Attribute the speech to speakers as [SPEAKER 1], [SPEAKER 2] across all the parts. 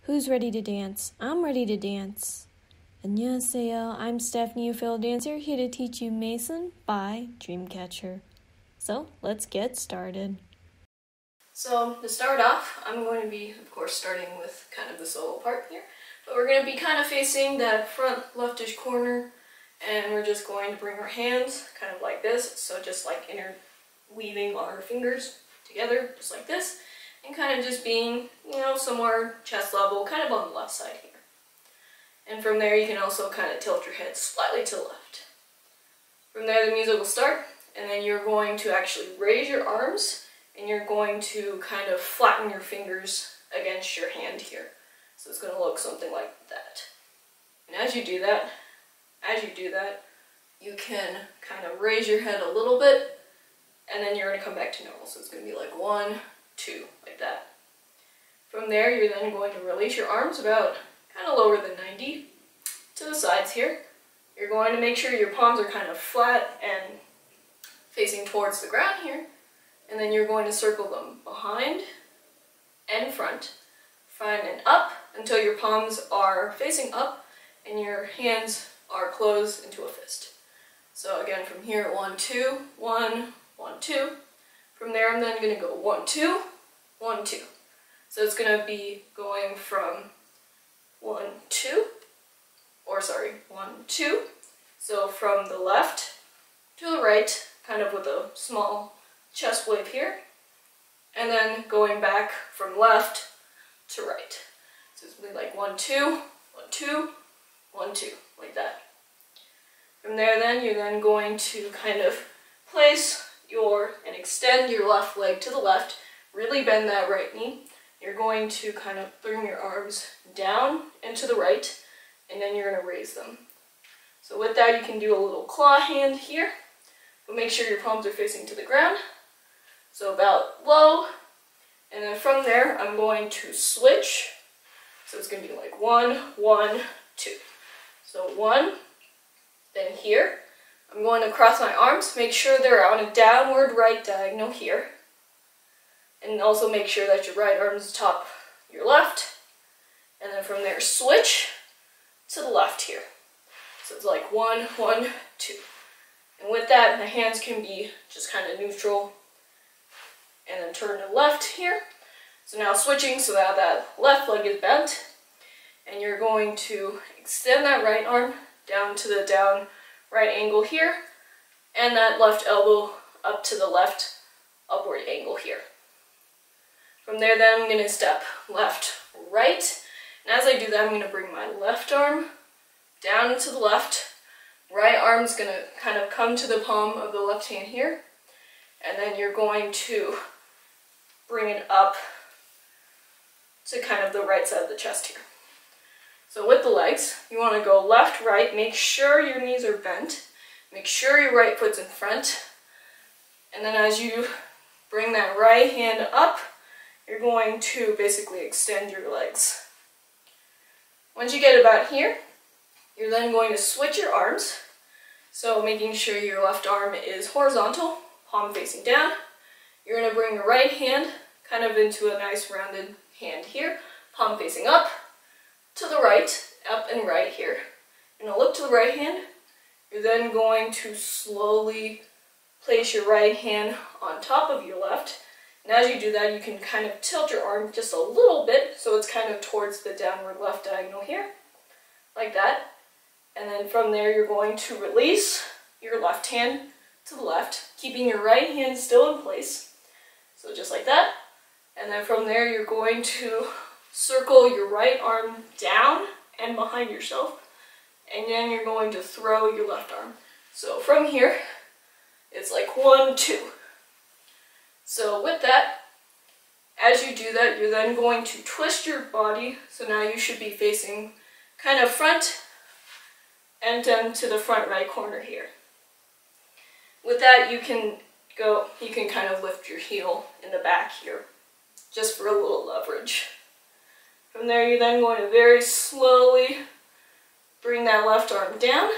[SPEAKER 1] Who's ready to dance? I'm ready to dance. 안녕하세요. I'm Stephanie, your fiddle dancer, here to teach you Maison by Dreamcatcher. So, let's get started. So, to start off, I'm going to be, of course, starting with kind of the solo part here. But we're going to be kind of facing that front leftish corner, and we're just going to bring our hands kind of like this. So just like interweaving our fingers together, just like this. And kind of just being, somewhere chest level, kind of on the left side here. And from there you can also kind of tilt your head slightly to the left. From there the music will start, and then you're going to actually raise your arms, and you're going to kind of flatten your fingers against your hand here. So it's going to look something like that. And as you do that, you can kind of raise your head a little bit, and then you're going to come back to normal. So it's going to be like 1, 2, like that. From there, you're then going to release your arms about kind of lower than 90 to the sides here. You're going to make sure your palms are kind of flat and facing towards the ground here. And then you're going to circle them behind and front, and up until your palms are facing up and your hands are closed into a fist. So again, from here, 1, 2, 1, 1, 2. From there, I'm then going to go 1, 2, 1, 2. So it's going to be going from 1, 2. So from the left to the right, kind of with a small chest wave here. And then going back from left to right. So it's going to be like 1, 2, 1, 2, 1, 2, like that. From there then, you're then going to kind of place and extend your left leg to the left, really bend that right knee. You're going to kind of bring your arms down and to the right, and then you're going to raise them. So with that, you can do a little claw hand here, but make sure your palms are facing to the ground. So about low, and then from there, I'm going to switch. So it's going to be like 1, 1, 2. So 1, then here. I'm going to cross my arms, make sure they're on a downward right diagonal here. And also make sure that your right arm is top your left. And then from there, switch to the left here. So it's like 1, 1, 2. And with that, the hands can be just kind of neutral. And then turn to left here. So now switching so that left leg is bent. And you're going to extend that right arm down to the down right angle here. And that left elbow up to the left upward angle here. From there then, I'm going to step left, right. And as I do that, I'm going to bring my left arm down and to the left. Right arm's going to kind of come to the palm of the left hand here. And then you're going to bring it up to kind of the right side of the chest here. So with the legs, you want to go left, right, make sure your knees are bent, make sure your right foot's in front, and then as you bring that right hand up, you're going to basically extend your legs. Once you get about here, you're then going to switch your arms, so making sure your left arm is horizontal, palm facing down. You're going to bring your right hand kind of into a nice rounded hand here, palm facing up, to the right, up and right here. You're going to look to the right hand. You're then going to slowly place your right hand on top of your left. And as you do that, you can kind of tilt your arm just a little bit so it's kind of towards the downward left diagonal here, like that. And then from there, you're going to release your left hand to the left, keeping your right hand still in place. So just like that. And then from there, you're going to circle your right arm down and behind yourself, and then you're going to throw your left arm. So from here, it's like 1, 2. So with that, as you do that, you're then going to twist your body. So now you should be facing kind of front and then to the front right corner here. With that, you can kind of lift your heel in the back here, just for a little leverage. From there, you're then going to very slowly bring that left arm down.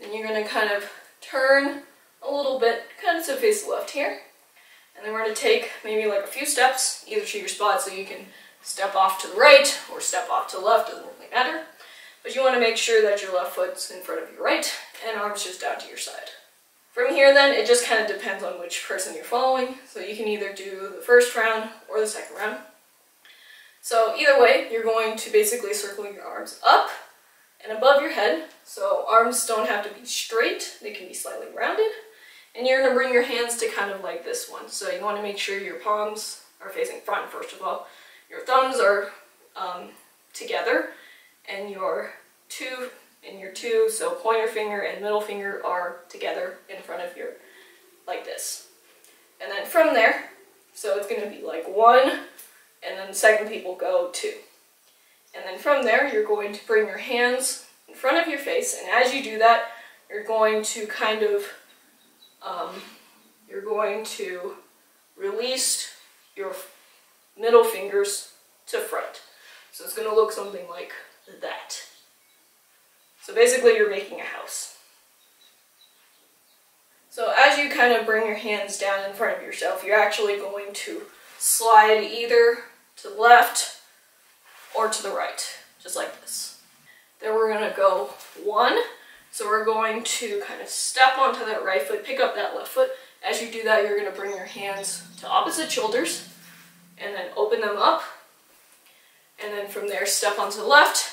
[SPEAKER 1] And you're going to kind of turn a little bit, kind of to face the left here. And then we're going to take maybe like a few steps, either to your spot so you can step off to the right or step off to the left, doesn't really matter. But you want to make sure that your left foot's in front of your right and arms just down to your side. From here then, it just kind of depends on which person you're following. So you can either do the first round or the second round. So either way, you're going to basically circle your arms up and above your head. So arms don't have to be straight, they can be slightly rounded. And you're going to bring your hands to kind of like this one. So you want to make sure your palms are facing front first of all. Your thumbs are together, and your two, so pointer finger and middle finger are together in front of your, like this. And then from there, so it's going to be like 1, and then the second beat will go 2. And then from there, you're going to bring your hands in front of your face, and as you do that, you're going to kind of, you're going to release your middle fingers to front. So it's going to look something like that. So basically you're making a house. So as you kind of bring your hands down in front of yourself, you're actually going to slide either to the left or to the right, just like this. Then we're going to go 1. So we're going to kind of step onto that right foot, pick up that left foot. As you do that, you're going to bring your hands to opposite shoulders and then open them up. And then from there, step onto the left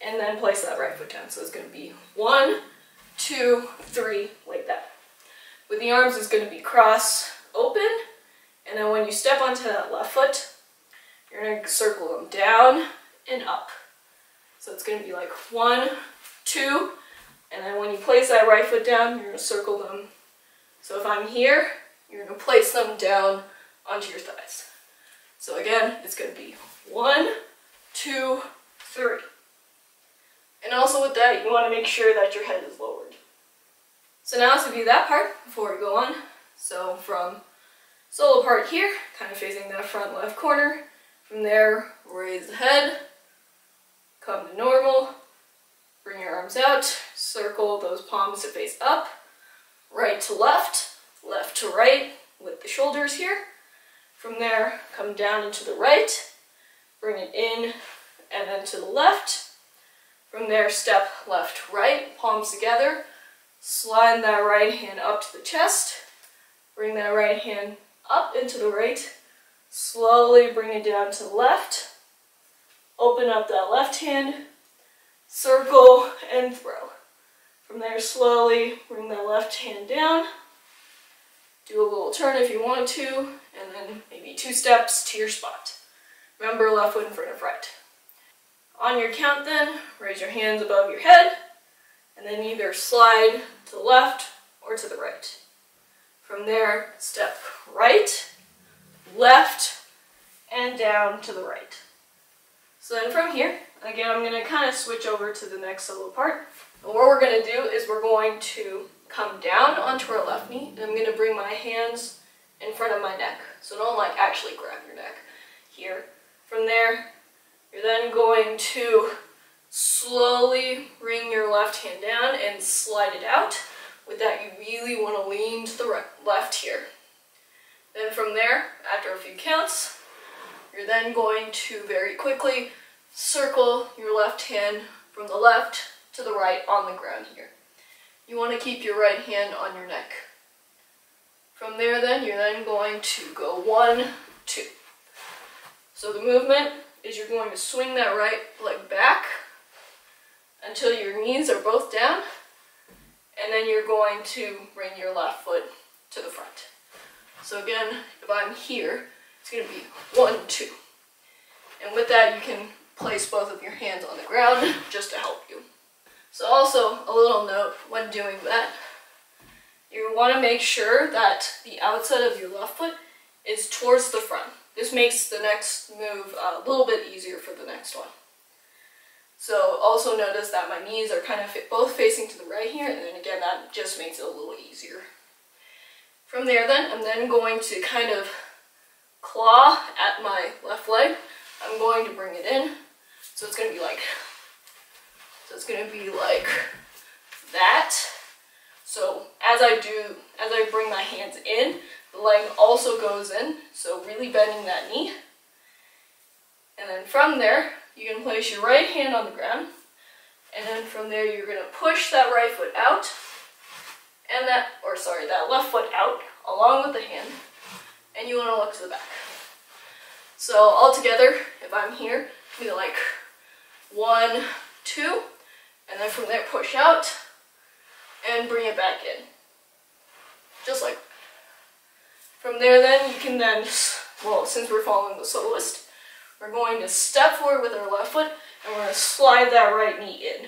[SPEAKER 1] and then place that right foot down. So it's going to be 1, 2, 3, like that. With the arms, it's going to be cross, open, and then when you step onto that left foot, you're going to circle them down and up. So it's going to be like 1, 2, and then when you place that right foot down, you're going to circle them. So if I'm here, you're going to place them down onto your thighs. So again, it's going to be 1, 2, 3. And also with that, you want to make sure that your head is lowered. So now let's review that part before we go on. So from solo part here, kind of facing that front left corner. From there, raise the head, come to normal, bring your arms out, circle those palms to face up, right to left, left to right with the shoulders here. From there, come down into the right, bring it in, and then to the left. From there, step left, right, palms together, slide that right hand up to the chest, bring that right hand up into the right, slowly bring it down to the left, open up that left hand, circle, and throw. From there, slowly bring that left hand down, do a little turn if you want to, and then maybe 2 steps to your spot. Remember, left foot in front of right. On your count then, raise your hands above your head, and then either slide to the left or to the right. From there, step right, left, and down to the right. So then from here, again, I'm going to kind of switch over to the next solo part. And what we're going to do is we're going to come down onto our left knee, and I'm going to bring my hands in front of my neck. So don't like actually grab your neck here. From there, you're then going to slowly bring your left hand down and slide it out. With that, you really want to lean to the left here. Then from there, after a few counts, you're then going to very quickly circle your left hand from the left to the right on the ground here. You want to keep your right hand on your neck. From there then, you're then going to go 1, 2. So the movement is you're going to swing that right leg back until your knees are both down, and then you're going to bring your left foot to the front. So again, if I'm here, it's going to be 1, 2. And with that, you can place both of your hands on the ground just to help you. So also, a little note when doing that, you want to make sure that the outside of your left foot is towards the front. This makes the next move a little bit easier for the next one. So also notice that my knees are kind of both facing to the right here, and then again, that just makes it a little easier. From there then, I'm then going to kind of claw at my left leg. I'm going to bring it in. So it's going to be like, that. So as I bring my hands in, the leg also goes in, so really bending that knee. And then from there, you can place your right hand on the ground. And then from there, you're going to push that right foot out. And that left foot out along with the hand. And you want to look to the back. So all together, if I'm here, be like 1, 2, and then from there push out and bring it back in. Just like that. From there then, you can then, well, since we're following the soloist, we're going to step forward with our left foot and we're going to slide that right knee in.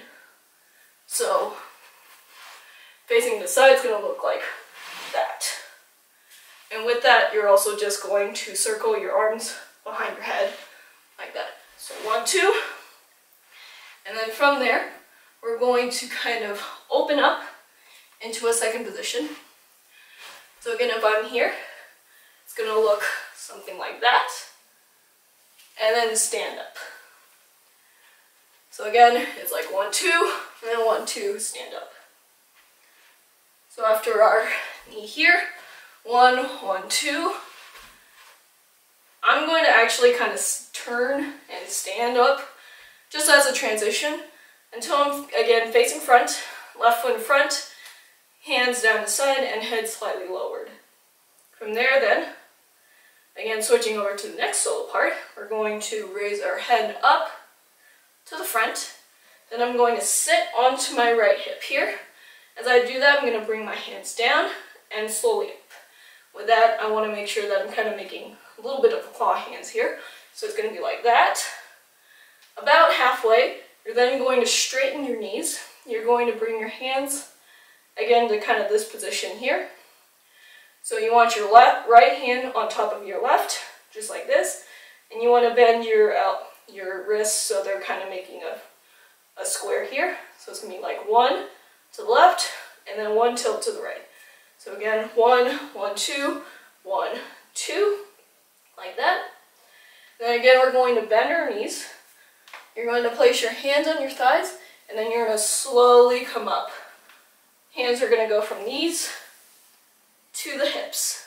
[SPEAKER 1] So, facing the side is going to look like that. And with that, you're also just going to circle your arms behind your head like that. So 1, 2, and then from there, we're going to kind of open up into a second position. So again, if I'm here, it's going to look something like that, and then stand up. So again, it's like 1, 2, and then 1, 2, stand up. So after our knee here, 1, 1, 2, I'm going to actually kind of turn and stand up just as a transition until I'm, again, facing front, left foot in front, hands down the side, and head slightly lowered. From there then, again, switching over to the next solo part, we're going to raise our head up to the front. Then I'm going to sit onto my right hip here. As I do that, I'm going to bring my hands down and slowly up. With that, I want to make sure that I'm kind of making a little bit of claw hands here. So it's going to be like that. About halfway, you're then going to straighten your knees. You're going to bring your hands, again, to kind of this position here. So you want your right hand on top of your left, just like this. And you want to bend your wrists so they're kind of making a square here. So it's going to be like 1 to the left, and then 1 tilt to the right. So again, 1, 1, 2, 1, 2, like that. Then again, we're going to bend our knees. You're going to place your hands on your thighs, and then you're going to slowly come up. Hands are going to go from knees to the hips.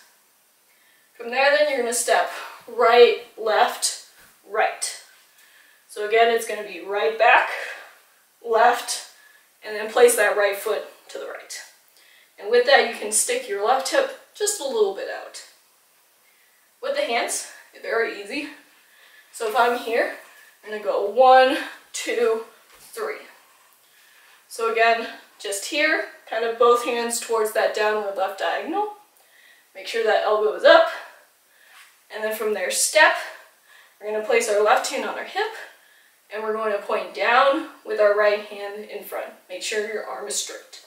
[SPEAKER 1] From there, then you're going to step right, left, right. So again, it's going to be right back, left, and then place that right foot to the right. And with that, you can stick your left hip just a little bit out. With the hands, it's very easy. So if I'm here, I'm going to go 1, 2, 3. So again, just here, kind of both hands towards that downward left diagonal. Make sure that elbow is up. And then from there, step. We're going to place our left hand on our hip, and we're going to point down with our right hand in front. Make sure your arm is straight.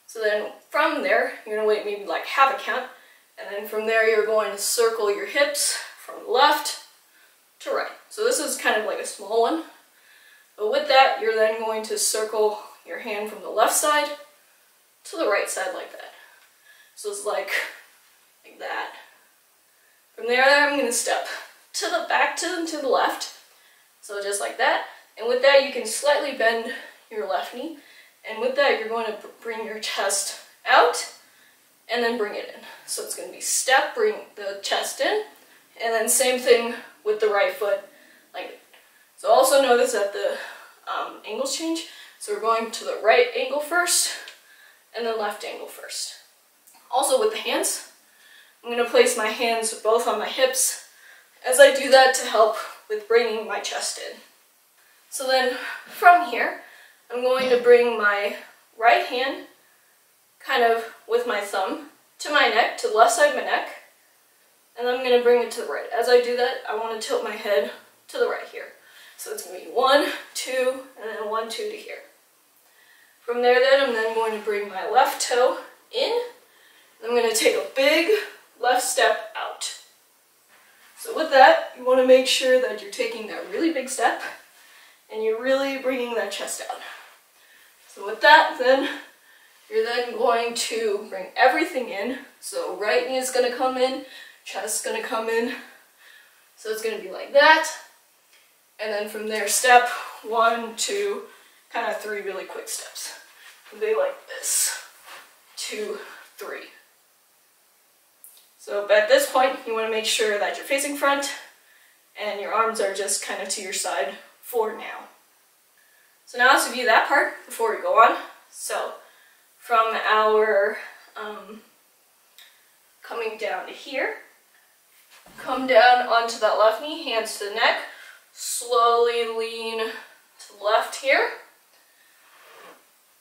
[SPEAKER 1] So then from there, you're going to wait maybe like half a count, and then from there you're going to circle your hips from left to right. So this is kind of like a small one. But with that, you're then going to circle your hand from the left side to the right side like that. So it's like that. From there, I'm going to step to the back to the left. So just like that. And with that, you can slightly bend your left knee. And with that, you're going to bring your chest out and then bring it in. So it's going to be step, bring the chest in, and then same thing with the right foot, like that. So also notice that the angles change. So we're going to the right angle first, and then left angle first. Also with the hands, I'm going to place my hands both on my hips as I do that to help with bringing my chest in. So then from here, I'm going to bring my right hand kind of with my thumb to my neck, to the left side of my neck, and I'm going to bring it to the right. As I do that, I want to tilt my head to the right here. So it's going to be 1, 2, and then 1, 2 to here. From there then, I'm then going to bring my left toe in, and I'm going to take a big left step out. So with that, you want to make sure that you're taking that really big step, and you're really bringing that chest out. So with that, then, you're then going to bring everything in. So right knee is going to come in, chest is going to come in. So it's going to be like that. And then from there, step 1, 2, kind of 3 really quick steps. They like this. 2, 3. So at this point, you want to make sure that you're facing front, and your arms are just kind of to your side for now. So now let's review that part before we go on. So from our coming down to here, come down onto that left knee, hands to the neck, slowly lean to the left here.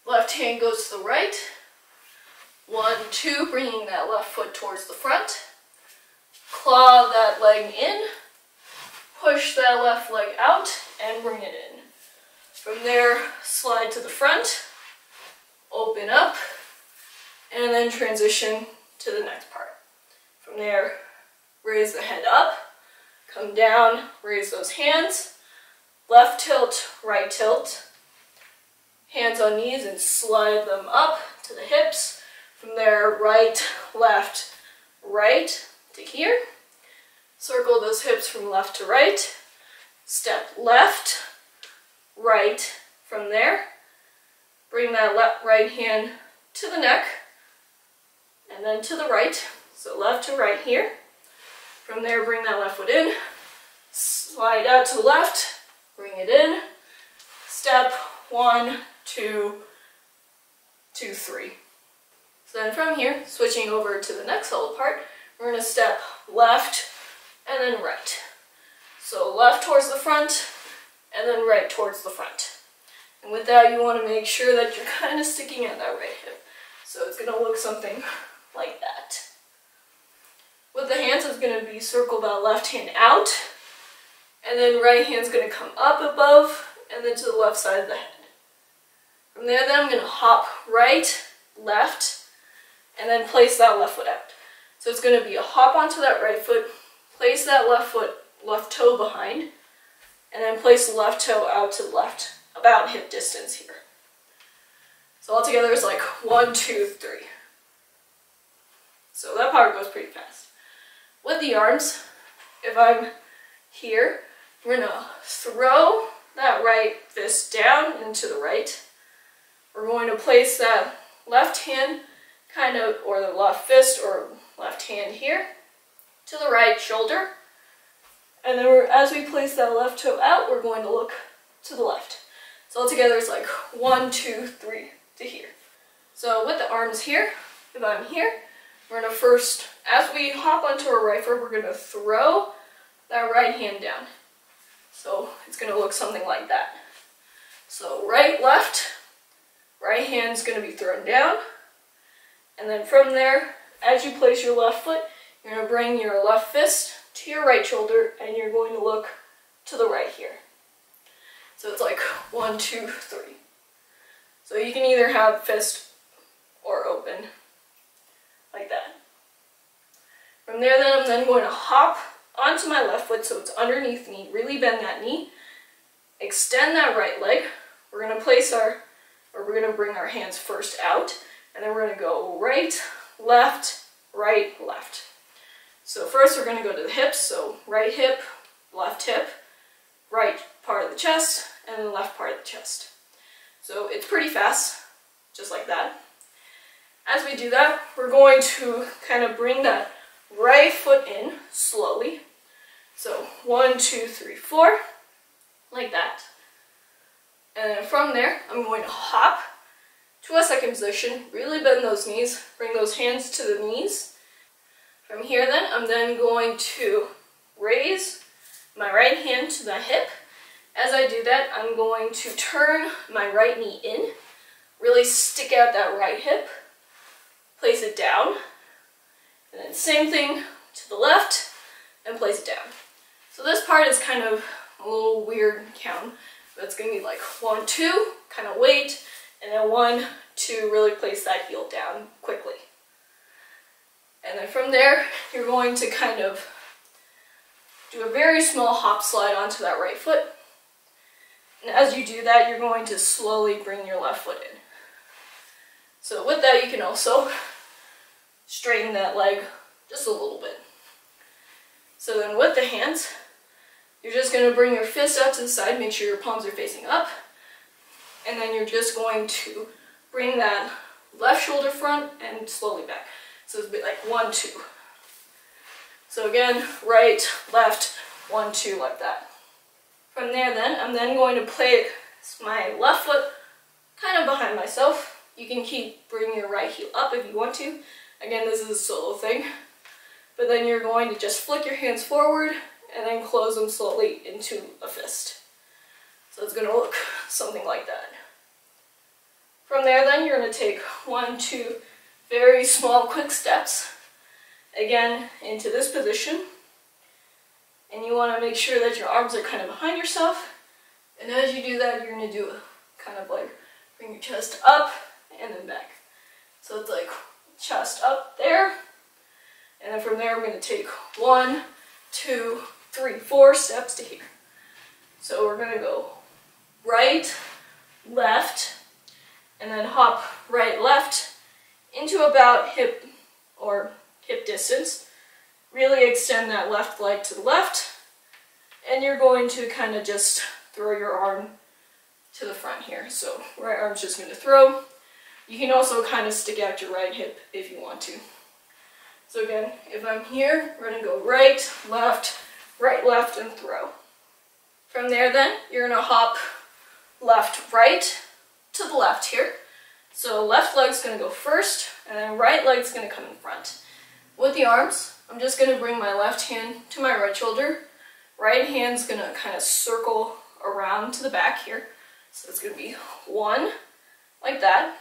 [SPEAKER 1] Left hand goes to the right. 1, 2, bringing that left foot towards the front. Claw that leg in, push that left leg out, and bring it in. From there, slide to the front, open up, and then transition to the next part. From there, raise the head up, come down, raise those hands, left tilt, right tilt, hands on knees and slide them up to the hips. From there, right, left, right to here. Circle those hips from left to right. Step left, right from there. Bring that right hand to the neck and then to the right. So left to right here. From there, bring that left foot in. Slide out to the left, bring it in. Step 1, 2, 2, 3. So then from here, switching over to the next solo part, we're going to step left and then right. So left towards the front and then right towards the front. And with that, you want to make sure that you're kind of sticking at that right hip. So it's going to look something like that. With the hands, it's going to be circle that left hand out, and then right hand's going to come up above and then to the left side of the head. From there, then I'm going to hop right, left, and then place that left foot out. So it's going to be a hop onto that right foot, place that left toe behind, and then place the left toe out to the left, about hip distance here. So all together it's like 1, 2, 3. So that part goes pretty fast. With the arms, if I'm here, we're going to throw that right fist down into the right. We're going to place that left hand or the left fist or left hand here to the right shoulder. And then as we place that left toe out, we're going to look to the left. So altogether it's like 1, 2, 3 to here. So with the arms here, if I'm here, we're going to first, as we hop onto our right foot, we're going to throw that right hand down. So it's going to look something like that. So right, left, right hand's going to be thrown down. And then from there, as you place your left foot, you're going to bring your left fist to your right shoulder and you're going to look to the right here. So it's like 1, 2, 3. So you can either have fist or open, like that. From there then, I'm then going to hop onto my left foot so it's underneath me, really bend that knee, extend that right leg. We're going to bring our hands first out, and then we're going to go right, left, left. So first we're going to go to the hips, so right hip, right part of the chest, and then the left part of the chest. So it's pretty fast, just like that. As we do that, we're going to kind of bring that right foot in slowly. So 1, 2, 3, 4, like that. And then from there, I'm going to hop to a second position, really bend those knees, bring those hands to the knees. From here then, I'm then going to raise my right hand to the hip. As I do that, I'm going to turn my right knee in, really stick out that right hip, place it down, and then same thing to the left, and place it down. So this part is kind of a little weird count, but it's going to be like 1, 2, kind of wait, and then 1, 2, really place that heel down quickly. And then from there, you're going to kind of do a very small hop slide onto that right foot. And as you do that, you're going to slowly bring your left foot in. So with that, you can also straighten that leg just a little bit. So then with the hands, you're just going to bring your fist out to the side, make sure your palms are facing up, and then you're just going to bring that left shoulder front and slowly back. So it's a bit like 1, 2. So again, right, left, 1, 2, like that. From there then, I'm then going to place my left foot kind of behind myself. You can keep bringing your right heel up if you want to. Again, this is a solo thing. But then you're going to just flick your hands forward and then close them slowly into a fist. So it's going to look something like that. From there then, you're going to take 1, 2 very small quick steps, again, into this position. And you want to make sure that your arms are kind of behind yourself. And as you do that, you're going to do a kind of like bring your chest up and then back. So it's like chest up there. And then from there, we're going to take 1, 2, 3, 4 steps to here. So we're going to go right, left, and then hop right, left into about hip distance. Really extend that left leg to the left, and you're going to kind of just throw your arm to the front here. So right arm's just going to throw. You can also kind of stick out your right hip if you want to. So again, if I'm here, we're going to go right, left, and throw. From there then, you're going to hop left, right to the left here. So left leg's going to go first, and then right leg's going to come in front. With the arms, I'm just going to bring my left hand to my right shoulder. Right hand's going to kind of circle around to the back here. So it's going to be 1, like that.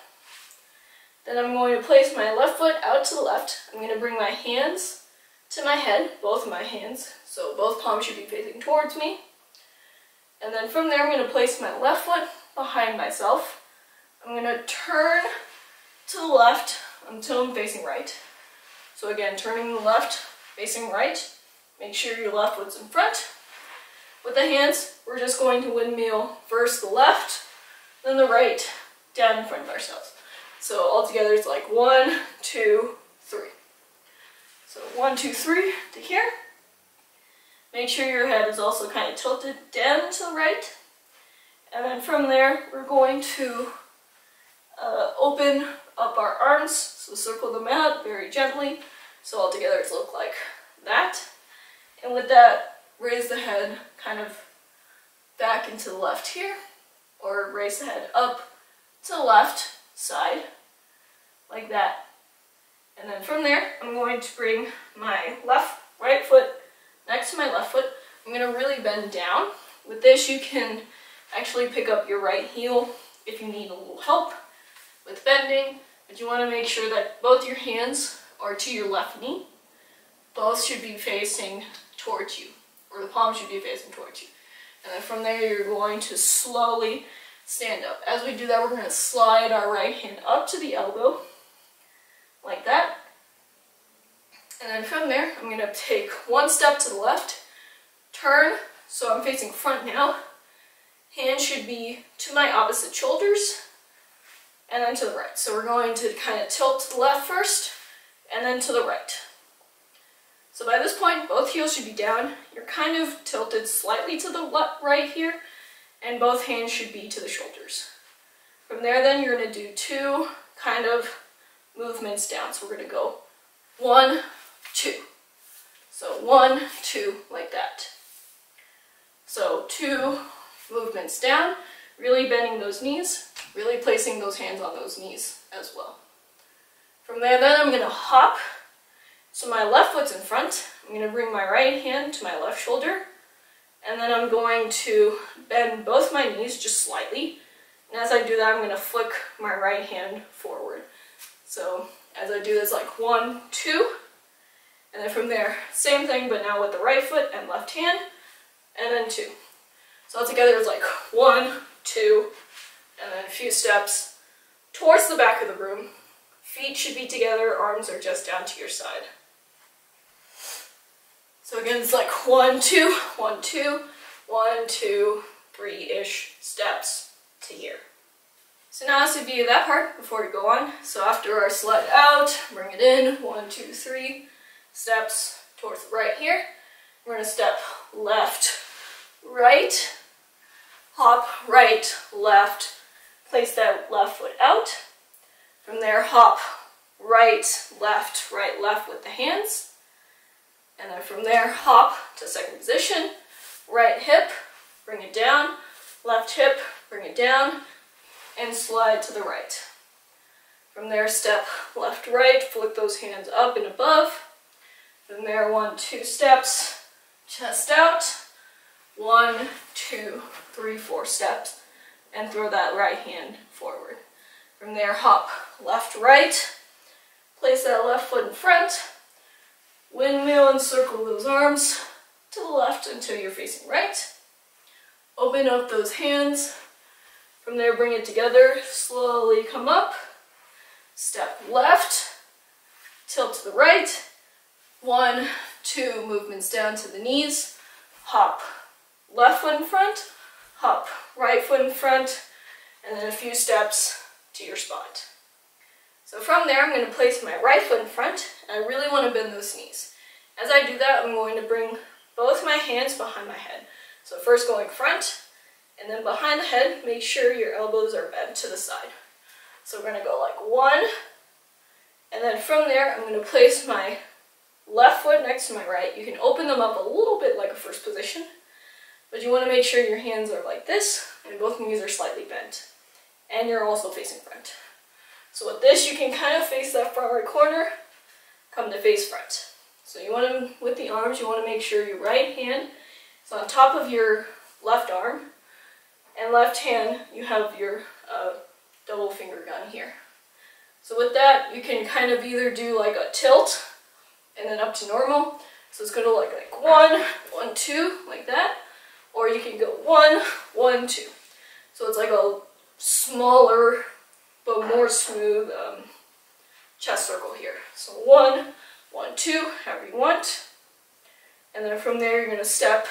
[SPEAKER 1] Then I'm going to place my left foot out to the left. I'm going to bring my hands to my head, both of my hands, so both palms should be facing towards me. And then from there, I'm going to place my left foot behind myself. I'm going to turn to the left until I'm facing right. So again, turning the left, facing right. Make sure your left foot's in front. With the hands, we're just going to windmill first the left, then the right, down in front of ourselves. So altogether it's like 1, 2, 3. So 1, 2, 3 to here. Make sure your head is also kind of tilted down to the right. And then from there, we're going to open up our arms. So circle them out very gently. So altogether it's look like that. And with that, raise the head kind of back into the left here. Or raise the head up to the left side, like that. And then from there, I'm going to bring my right foot next to my left foot. I'm going to really bend down. With this, you can actually pick up your right heel if you need a little help with bending, but you want to make sure that both your hands are to your left knee. Both should be facing towards you, or the palms should be facing towards you. And then from there, you're going to slowly stand up. As we do that, we're going to slide our right hand up to the elbow, like that. And then from there, I'm going to take 1 step to the left, turn, so I'm facing front now. Hands should be to my opposite shoulders, and then to the right. So we're going to kind of tilt to the left first, and then to the right. So by this point, both heels should be down. You're kind of tilted slightly to the right here, and both hands should be to the shoulders. From there then, you're going to do 2 kind of movements down. So we're going to go 1, 2. So 1, 2, like that. So 2 movements down, really bending those knees, really placing those hands on those knees as well. From there then, I'm going to hop. So my left foot's in front. I'm going to bring my right hand to my left shoulder. And then I'm going to bend both my knees just slightly. And as I do that, I'm going to flick my right hand forward. So as I do this, like 1, 2. And then from there, same thing, but now with the right foot and left hand. And then 2. So altogether it's like 1, 2, and then a few steps towards the back of the room. Feet should be together, arms are just down to your side. So again, it's like 1, 2, 1, 2, 1, 2, 3-ish steps to here. So now this would be that part before we go on. So after our slide out, bring it in, 1, 2, 3 steps towards the right here. We're going to step left, right, hop right, left, place that left foot out. From there, hop right, left with the hands. And then from there, hop to second position, right hip, bring it down, left hip, bring it down, and slide to the right. From there, step left, right, flick those hands up and above. From there, 1, 2 steps, chest out, 1, 2, 3, 4 steps, and throw that right hand forward. From there, hop left, right, place that left foot in front, windmill and circle those arms to the left until you're facing right. Open up those hands. From there, bring it together, slowly come up, step left, tilt to the right, 1, 2 movements down to the knees, hop left foot in front, hop right foot in front, and then a few steps to your spot. So from there, I'm going to place my right foot in front, and I really want to bend those knees. As I do that, I'm going to bring both my hands behind my head. So first going front, and then behind the head, make sure your elbows are bent to the side. So we're going to go like 1, and then from there, I'm going to place my left foot next to my right. You can open them up a little bit like a first position, but you want to make sure your hands are like this, and both knees are slightly bent. And you're also facing front. So with this, you can kind of face that front right corner, come to face front. So you want to, with the arms, you want to make sure your right hand is on top of your left arm, and left hand, you have your double finger gun here. So with that, you can kind of either do like a tilt, and then up to normal. So it's going to look like 1, 1, 2, like that. Or you can go 1, 1, 2. So it's like a smaller but more smooth chest circle here. So 1, 1, 2, however you want. And then from there, you're going to step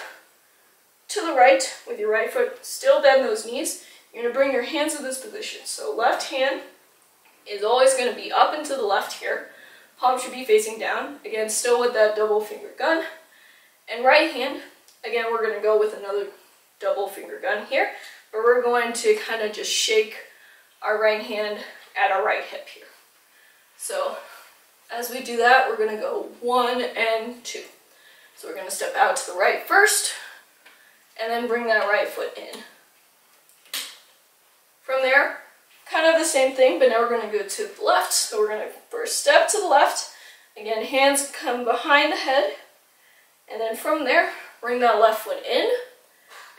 [SPEAKER 1] to the right with your right foot. Still bend those knees. You're going to bring your hands to this position. So left hand is always going to be up and to the left here. Palm should be facing down. Again, still with that double finger gun. And right hand, again, we're going to go with another double finger gun here. But we're going to kind of just shake our right hand at our right hip here. So as we do that, we're going to go 1 and 2. So we're going to step out to the right first, and then bring that right foot in. From there, kind of the same thing, but now we're going to go to the left. So we're going to first step to the left. Again, hands come behind the head. And then from there, bring that left foot in.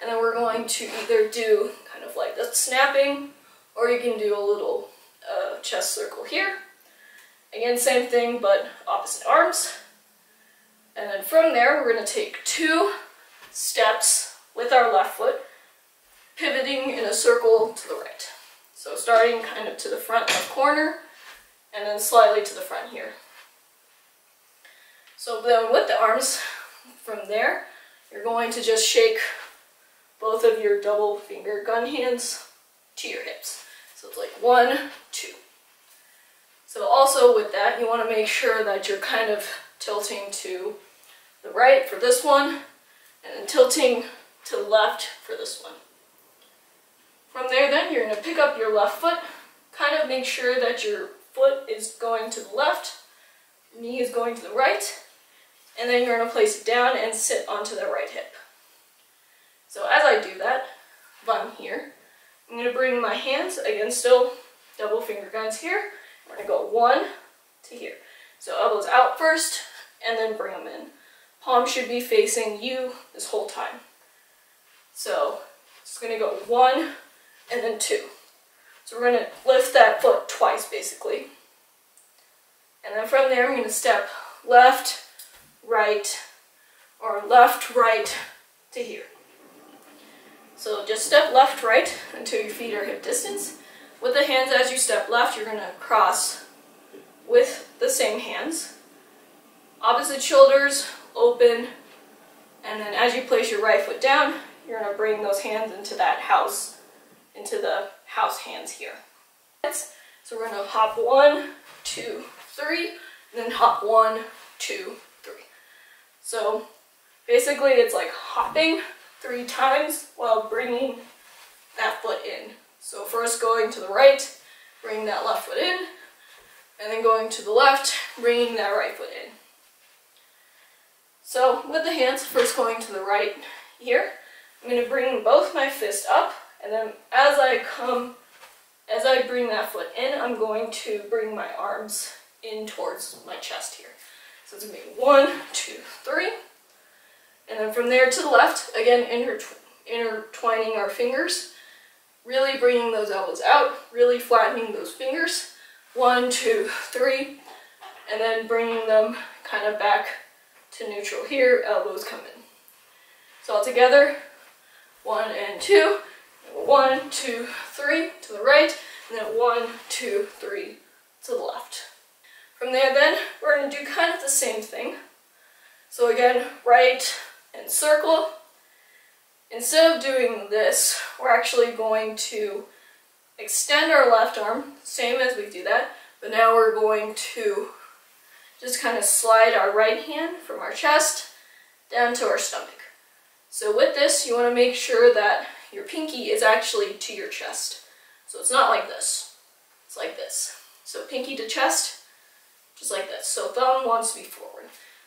[SPEAKER 1] And then we're going to either do kind of like the snapping, or you can do a little chest circle here. Again, same thing, but opposite arms. And then from there, we're going to take 2 steps with our left foot, pivoting in a circle to the right. So starting kind of to the front left corner, and then slightly to the front here. So then with the arms, from there, you're going to just shake both of your double finger gun hands to your hips. So it's like 1, 2. So also with that, you want to make sure that you're kind of tilting to the right for this one, and then tilting to the left for this one. From there then, you're going to pick up your left foot, kind of make sure that your foot is going to the left, knee is going to the right, and then you're going to place it down and sit onto the right hip. So as I do that, if I'm here, I'm going to bring my hands, again still double finger guns here, we're going to go 1 to here. So elbows out first, and then bring them in. Palm should be facing you this whole time. So it's going to go 1 and then 2. So we're going to lift that foot twice basically. And then from there, I'm going to step left, right, or left, right to here. So just step left, right until your feet are hip distance. With the hands as you step left, you're going to cross with the same hands. Opposite shoulders, open, and then as you place your right foot down, you're going to bring those hands into that house, into the house hands here. So we're going to hop 1, 2, 3, and then hop 1, 2, 3. So basically it's like hopping 3 times while bringing that foot in. So first going to the right, bringing that left foot in, and then going to the left, bringing that right foot in. So with the hands, first going to the right here, I'm going to bring both my fists up, and then as I bring that foot in, I'm going to bring my arms in towards my chest here. So it's going to be 1, 2, 3. And then from there to the left, again, intertwining our fingers, really bringing those elbows out, really flattening those fingers. 1, 2, 3. And then bringing them kind of back to neutral here, elbows come in. So all together, 1 and 2. 1, 2, 3 to the right, and then 1, 2, 3 to the left. From there then, we're going to do kind of the same thing. So again, right and circle. Instead of doing this, we're actually going to extend our left arm, same as we do that, but now we're going to just kind of slide our right hand from our chest down to our stomach. So with this, you want to make sure that your pinky is actually to your chest. So it's not like this. It's like this. So pinky to chest, just like this. So thumb wants to be forward.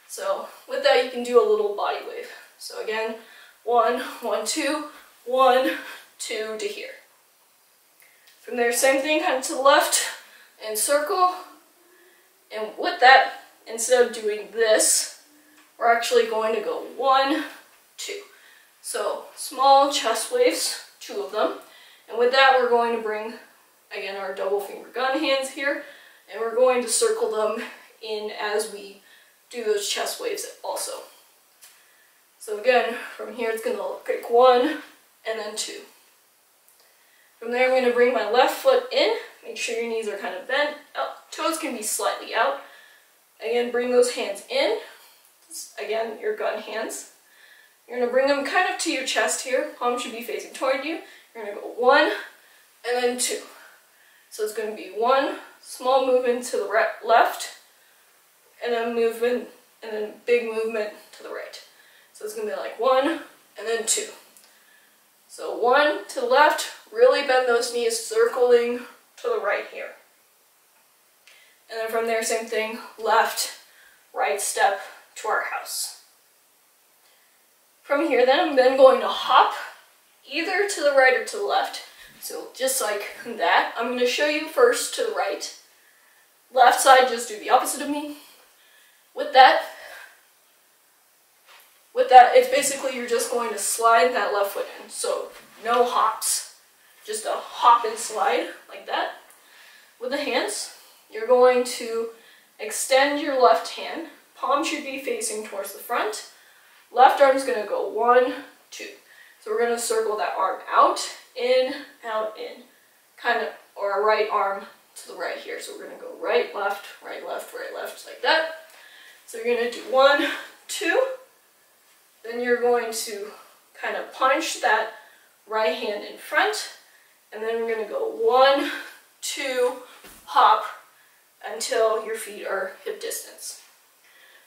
[SPEAKER 1] So with that, you can do a little body wave. So again, 1, 1, 2, 1, 2 to here. From there, same thing, kind of to the left and circle. And with that, instead of doing this, we're actually going to go 1, 2. So small chest waves, 2 of them. And with that, we're going to bring, again, our double finger gun hands here, and we're going to circle them in as we do those chest waves also. So again, from here it's going to look like 1 and then 2. From there, I'm going to bring my left foot in. Make sure your knees are kind of bent. Oh, toes can be slightly out. Again, bring those hands in. Again, your gun hands. You're going to bring them kind of to your chest here. Palm should be facing toward you. You're going to go 1 and then 2. So it's going to be 1 small movement to the left, and then movement, and then big movement to the right. So it's going to be like 1 and then 2. So 1 to the left, really bend those knees, circling to the right here. And then from there, same thing, left, right step to our house. From here then, I'm then going to hop either to the right or to the left. So just like that, I'm going to show you first to the right. Left side, just do the opposite of me. With that, it's basically you're just going to slide that left foot in. So no hops, just a hop and slide like that. With the hands, you're going to extend your left hand. Palm should be facing towards the front. Left arm is going to go 1, 2. So we're going to circle that arm out, in, kind of, or our right arm to the right here. So we're going to go right, left, right, left, like that. So you're going to do 1, 2. Then you're going to kind of punch that right hand in front. And then we're going to go 1, 2, hop until your feet are hip distance.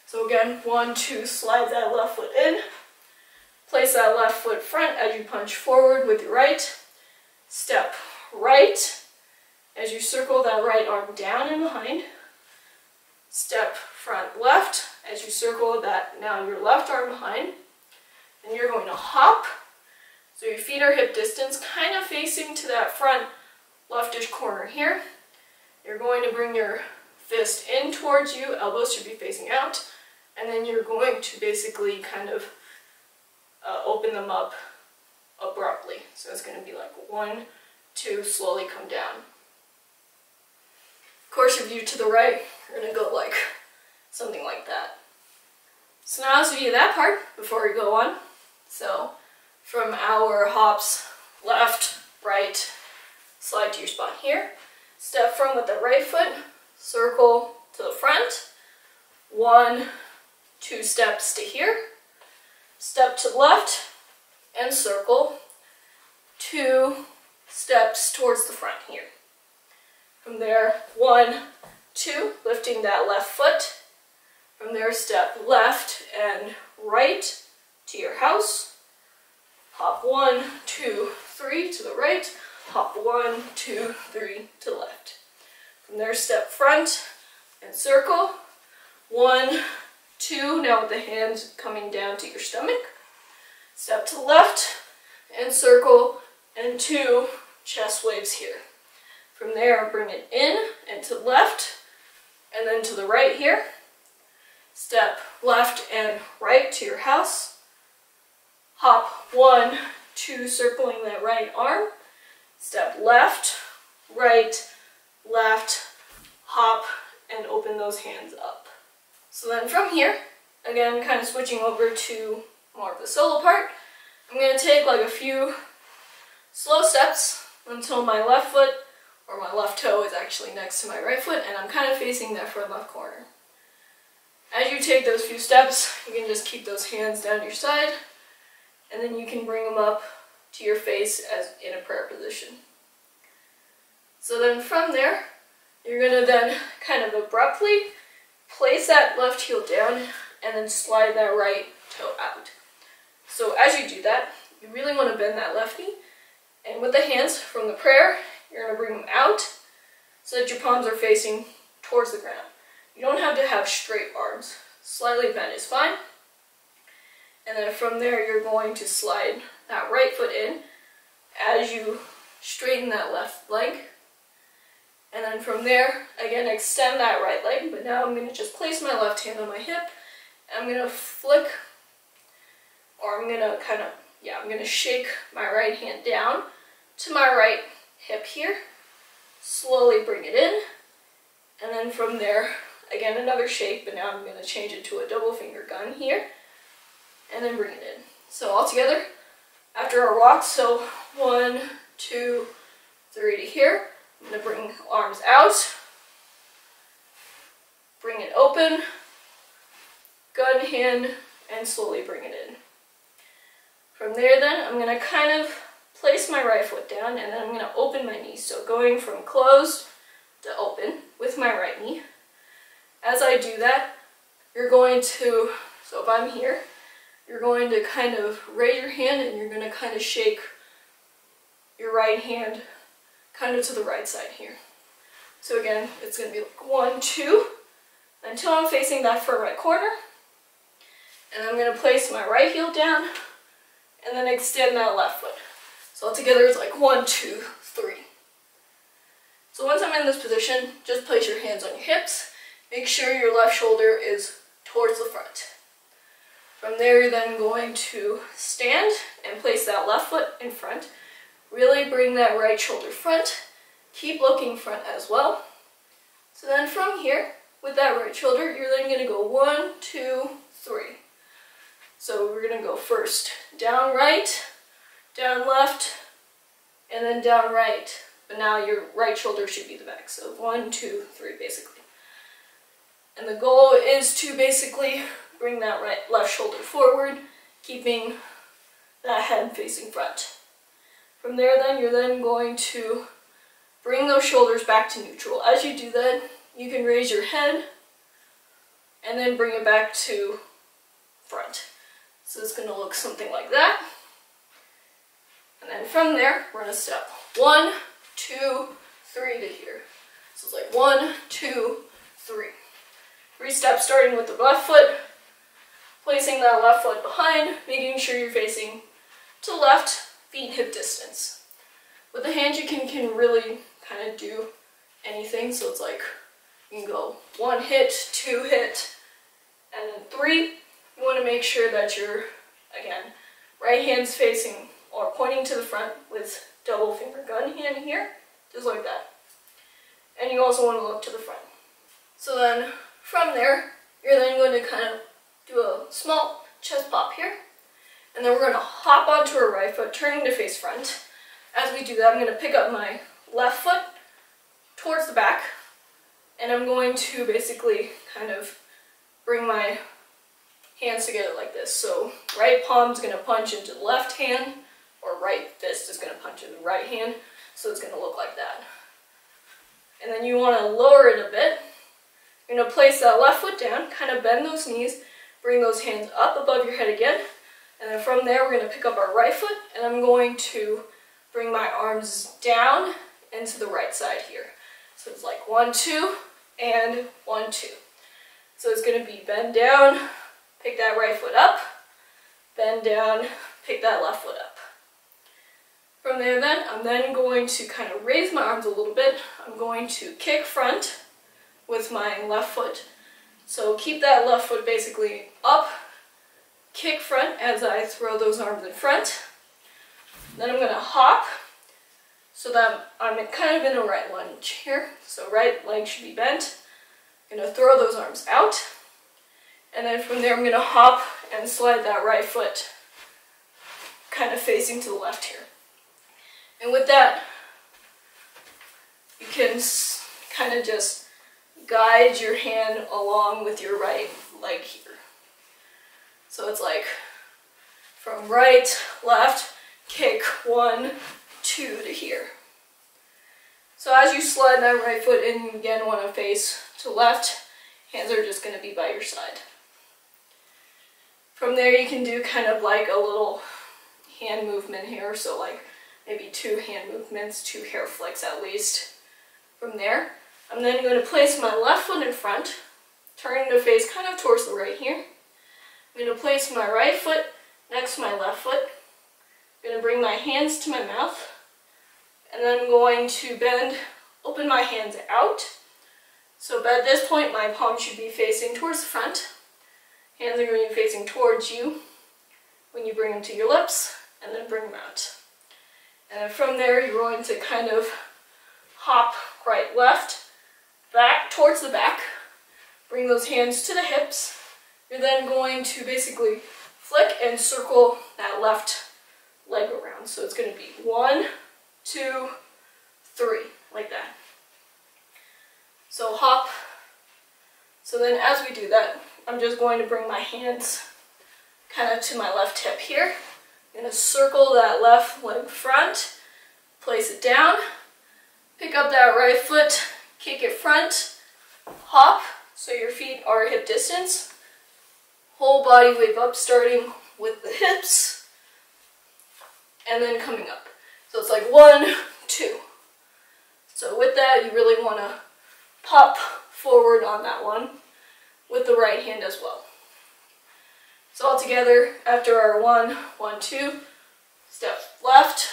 [SPEAKER 1] So again, 1, 2, slide that left foot in. Place that left foot front as you punch forward with your right. Step right as you circle that right arm down and behind. Step front left as you circle that, now your left arm behind. Then you're going to hop. So your feet are hip distance, kind of facing to that front leftish corner here. You're going to bring your fist in towards you, elbows should be facing out, and then you're going to basically kind of open them up abruptly. So it's going to be like 1, 2, slowly come down. Of course, if you're to the right, you're going to go like something like that. So now let's do that part before we go on. So from our hops, left, right, slide to your spot here. Step front with the right foot, circle to the front. 1, 2 steps to here. Step to the left and circle. 2 steps towards the front here. From there, 1, 2, lifting that left foot. From there, step left and right to your house. Hop 1, 2, 3 to the right. Hop 1, 2, 3 to the left. From there, step front and circle. 1, 2, now with the hands coming down to your stomach. Step to the left and circle, and 2 chest waves here. From there, bring it in and to the left, and then to the right here. Step left and right to your house. Hop 1, 2, circling that right arm. Step left, right, left, hop, and open those hands up. So then from here, again, kind of switching over to more of the solo part, I'm going to take like a few slow steps until my left foot or my left toe is actually next to my right foot, and I'm kind of facing that front left corner. As you take those few steps, you can just keep those hands down your side, and then you can bring them up to your face as in a prayer position. So then from there, you're going to then kind of abruptly place that left heel down and then slide that right toe out. So as you do that, you really want to bend that left knee, and with the hands from the prayer, you're going to bring them out so that your palms are facing towards the ground. You don't have to have straight arms. Slightly bent is fine. And then from there, you're going to slide that right foot in as you straighten that left leg. And then from there, again, extend that right leg, but now I'm going to just place my left hand on my hip, and I'm going to flick, or I'm going to I'm going to shake my right hand down to my right hip here, slowly bring it in, and then from there, again, another shake, but now I'm going to change it to a double finger gun here, and then bring it in. So all together, after our walk, so 1, 2, 3 to here, I'm going to bring arms out, bring it open, gun hand, and slowly bring it in. From there then, I'm going to kind of place my right foot down, and then I'm going to open my knee. So going from closed to open with my right knee. As I do that, you're going to, so if I'm here, you're going to kind of raise your hand, and you're going to kind of shake your right hand kind of to the right side here. So again, it's going to be like 1, 2, until I'm facing that far right corner. And I'm going to place my right heel down, and then extend that left foot. So altogether it's like 1, 2, 3. So once I'm in this position, just place your hands on your hips. Make sure your left shoulder is towards the front. From there, you're then going to stand and place that left foot in front. Really bring that right shoulder front. Keep looking front as well. So then from here, with that right shoulder, you're then going to go 1, 2, 3. So we're going to go first down right, down left, and then down right. But now your right shoulder should be the back. So 1, 2, 3 basically. And the goal is to basically bring that left shoulder forward, keeping that head facing front. From there then, you're then going to bring those shoulders back to neutral. As you do that, you can raise your head and then bring it back to front. So it's going to look something like that. And then from there, we're going to step 1, 2, 3 to here. So it's like 1, 2, 3. 3 steps starting with the left foot, placing that left foot behind, making sure you're facing to the left, feet hip distance. With the hands, you can really kind of do anything. So it's like you can go 1 hit, 2 hit, and then 3. You want to make sure that you're, again, right hand's facing or pointing to the front with double finger gun hand here, just like that. And you also want to look to the front. So then from there, you're then going to kind of do a small chest pop here. And then we're going to hop onto our right foot, turning to face front. As we do that, I'm going to pick up my left foot towards the back. And I'm going to basically kind of bring my hands together like this. So right palm's going to punch into the left hand, or right fist is going to punch into the right hand. So it's going to look like that. And then you want to lower it a bit. You're going to place that left foot down, kind of bend those knees, bring those hands up above your head again. And then from there, we're going to pick up our right foot, and I'm going to bring my arms down and to the right side here. So it's like 1, 2, and 1, 2. So it's going to be bend down, pick that right foot up, bend down, pick that left foot up. From there then, I'm then going to kind of raise my arms a little bit. I'm going to kick front with my left foot. So keep that left foot basically up, kick front as I throw those arms in front. Then I'm going to hop so that I'm kind of in a right lunge here. So right leg should be bent. I'm going to throw those arms out. And then from there I'm going to hop and slide that right foot kind of facing to the left here. And with that, you can kind of just guide your hand along with your right leg here. So it's like from right, left, kick, 1, 2 to here. So as you slide that right foot in, you again want to face to left. Hands are just going to be by your side. From there you can do kind of like a little hand movement here, so like maybe 2 hand movements, 2 hair flicks at least. From there, I'm then going to place my left foot in front, turning the face kind of towards the right here. I'm going to place my right foot next to my left foot. I'm going to bring my hands to my mouth, and then I'm going to bend, open my hands out. So at this point, my palm should be facing towards the front. Hands are going to be facing towards you when you bring them to your lips, and then bring them out. And then from there, you're going to kind of hop right, left, back towards the back. Bring those hands to the hips. You're then going to basically flick and circle that left leg around. So it's going to be 1, 2, 3, like that. So hop. So then as we do that, I'm just going to bring my hands kind of to my left hip here. I'm going to circle that left leg front, place it down, pick up that right foot, kick it front, hop, so your feet are hip distance. Whole body wave up, starting with the hips, and then coming up. So it's like 1, 2. So with that, you really want to pop forward on that one with the right hand as well. So all together, after our 1, 1, 2, step left,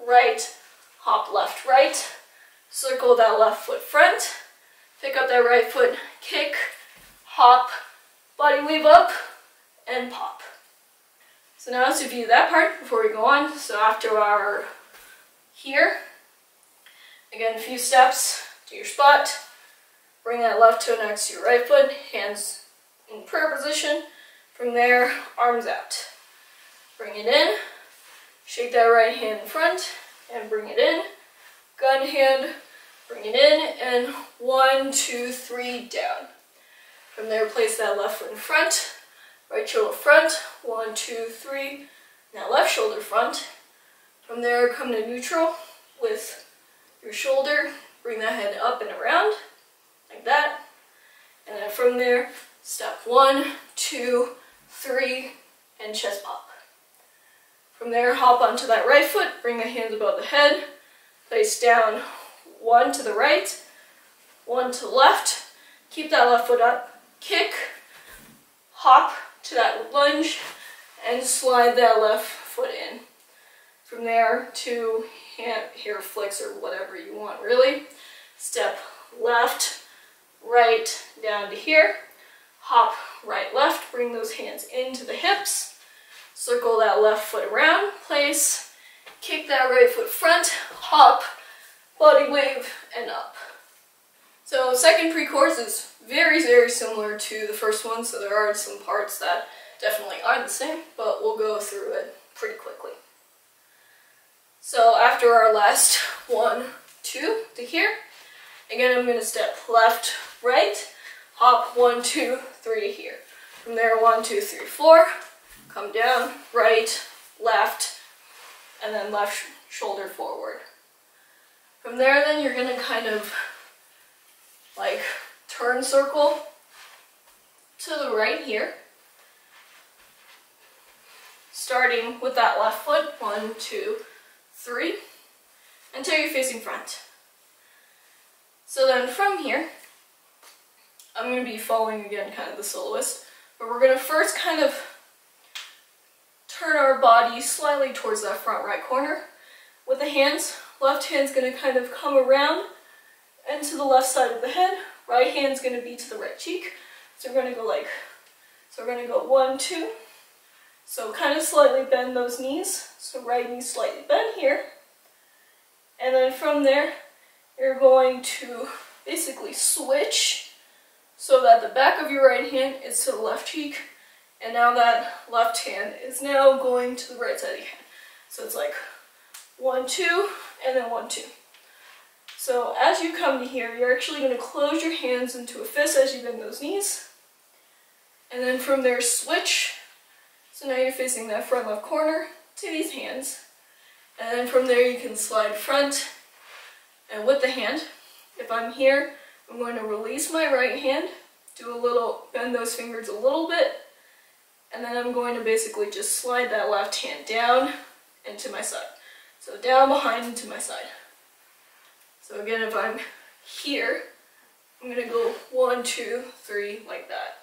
[SPEAKER 1] right, hop left, right, circle that left foot front, pick up that right foot, kick, hop, body wave up, and pop. So now let's review that part before we go on. So after our here, again, a few steps to your spot, bring that left toe next to your right foot, hands in prayer position. From there, arms out. Bring it in, shake that right hand in front, and bring it in. Gun hand, bring it in, and 1, 2, 3, down. From there, place that left foot in front, right shoulder front, 1, 2, 3, now left shoulder front. From there, come to neutral with your shoulder, bring that head up and around, like that. And then from there, step 1, 2, 3, and chest pop. From there, hop onto that right foot, bring the hands above the head, place down 1 to the right, 1 to the left, keep that left foot up, kick, hop to that lunge, and slide that left foot in. From there, 2 hair flicks or whatever you want really. Step left, right, down to here, hop right, left, bring those hands into the hips, circle that left foot around, place, kick that right foot front, hop, body wave, and up. So second pre-chorus is very, very similar to the first one, so there are some parts that definitely aren't the same, but we'll go through it pretty quickly. So after our last 1, 2 to here, again I'm going to step left, right, hop 1, 2, 3 here. From there, 1, 2, 3, 4, come down, right, left, and then left shoulder forward. From there, then you're going to kind of like turn circle to the right here, starting with that left foot, 1, 2, 3, until you're facing front. So then from here, I'm going to be following again kind of the soloist, but we're going to first kind of turn our body slightly towards that front right corner with the hands. Left hand's going to kind of come around and to the left side of the head. Right hand's going to be to the right cheek. So we're going to go like, so we're going to go 1, 2. So kind of slightly bend those knees. So right knee slightly bent here. And then from there, you're going to basically switch so that the back of your right hand is to the left cheek. And now that left hand is now going to the right side of your hand. So it's like 1, 2, and then 1, 2. So as you come to here, you're actually going to close your hands into a fist as you bend those knees. And then from there, switch. So now you're facing that front left corner to these hands. And then from there, you can slide front and with the hand. If I'm here, I'm going to release my right hand, do a little, bend those fingers a little bit, and then I'm going to basically just slide that left hand down and to my side. So down, behind, and to my side. So again, if I'm here, I'm going to go 1, 2, 3, like that.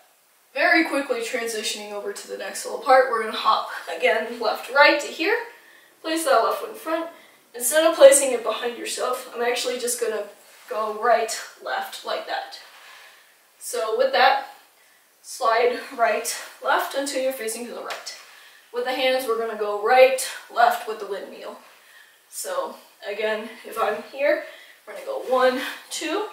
[SPEAKER 1] Very quickly transitioning over to the next little part, we're going to hop again left, right to here. Place that left foot in front. Instead of placing it behind yourself, I'm actually just going to go right, left, like that. So with that, slide right, left until you're facing to the right. With the hands, we're going to go right, left with the windmill. So again, if I'm here, we're going to go 1, 2,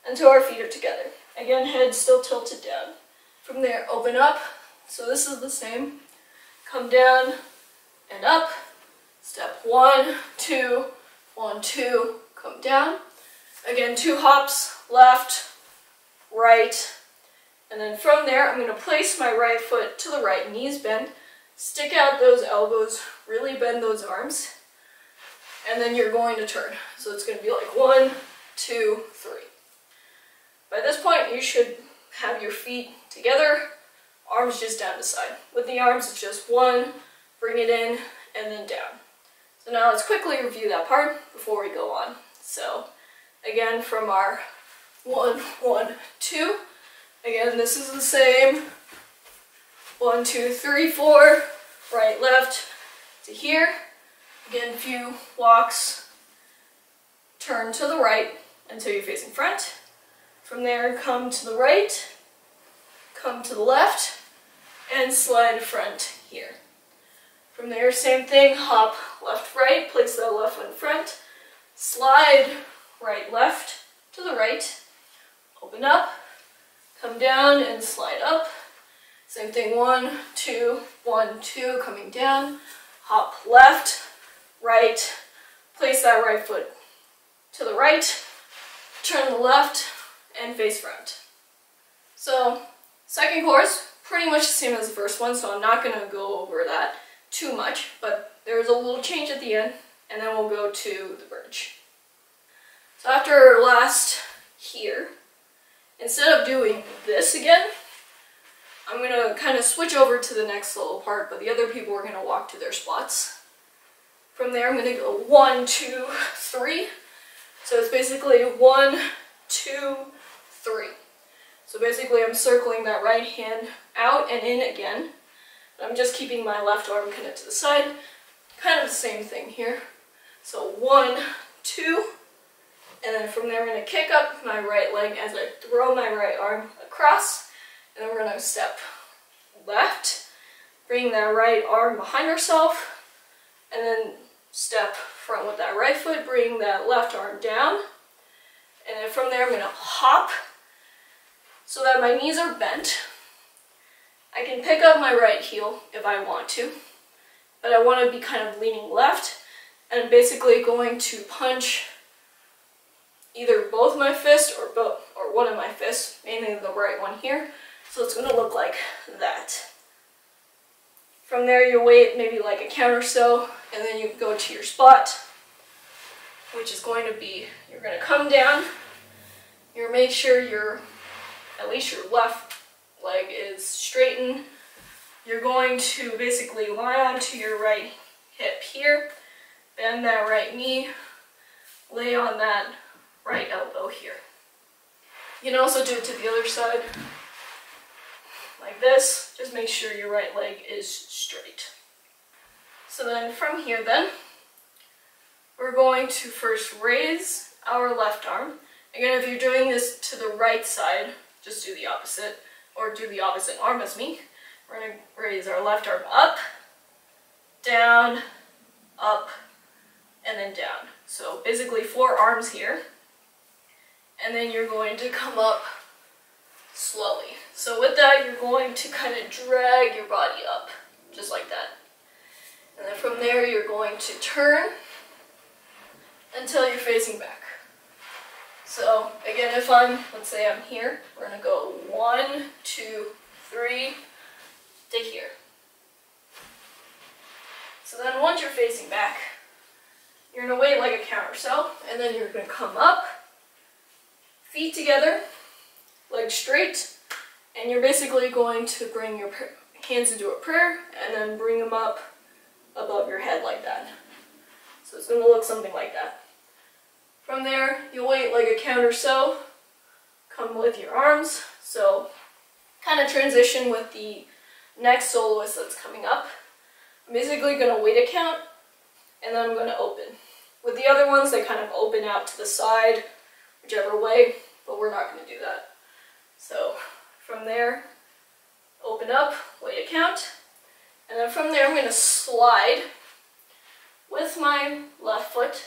[SPEAKER 1] until our feet are together. Again, head still tilted down. From there, open up. So this is the same. Come down and up. Step 1, 2, 1, 2, come down. Again, 2 hops, left, right, and then from there, I'm going to place my right foot to the right, knees bend, stick out those elbows, really bend those arms, and then you're going to turn. So it's going to be like 1, 2, 3. By this point, you should have your feet together, arms just down to side. With the arms, it's just 1, bring it in, and then down. So now let's quickly review that part before we go on. So again, from our 1, 1, 2, again, this is the same. 1, 2, 3, 4, right, left to here. Again, a few walks, turn to the right until you're facing front. From there, come to the right, come to the left, and slide front here. From there, same thing, hop left, right, place that left foot in front, slide right, left to the right, open up, come down and slide up. Same thing, 1, 2, 1, 2, coming down, hop left, right, place that right foot to the right, turn to the left, and face front. So, second course, pretty much the same as the first one, so I'm not going to go over that too much, but there's a little change at the end, and then we'll go to the bridge. So after our last here, instead of doing this again, I'm going to kind of switch over to the next little part, but the other people are going to walk to their spots. From there, I'm going to go 1, 2, 3. So it's basically 1, 2, 3. So basically I'm circling that right hand out and in again. I'm just keeping my left arm connected to the side. Kind of the same thing here. So 1, 2, and then from there I'm going to kick up my right leg as I throw my right arm across, and then we're going to step left, bring that right arm behind ourselves, and then step front with that right foot, bring that left arm down, and then from there I'm going to hop so that my knees are bent. I can pick up my right heel if I want to, but I want to be kind of leaning left, and I'm basically going to punch either both my fists or one of my fists, mainly the right one here. So it's going to look like that. From there you wait maybe like a count or so, and then you go to your spot, which is going to be, you're going to come down, you make sure at least your left leg is straightened. You're going to basically lie onto your right hip here, bend that right knee, lay on that right elbow here. You can also do it to the other side, like this. Just make sure your right leg is straight. So then from here then, we're going to first raise our left arm. Again, if you're doing this to the right side, just do the opposite, or do the opposite arm as me. We're going to raise our left arm up, down, up, and then down. So basically 4 arms here. And then you're going to come up slowly. So with that, you're going to kind of drag your body up, just like that. And then from there, you're going to turn until you're facing back. So again, if let's say I'm here, we're going to go 1, 2, 3, to here. So then once you're facing back, you're going to wait like a countercell, and then you're going to come up, feet together, legs straight, and you're basically going to bring your hands into a prayer, and then bring them up above your head like that. So it's going to look something like that. From there, you'll wait like a countercell, come with your arms, so kind of transition with the next soloist that's coming up. I'm basically going to wait a count, and then I'm going to open. With the other ones, they kind of open out to the side, whichever way, but we're not going to do that. So from there, open up, wait a count, and then from there I'm going to slide with my left foot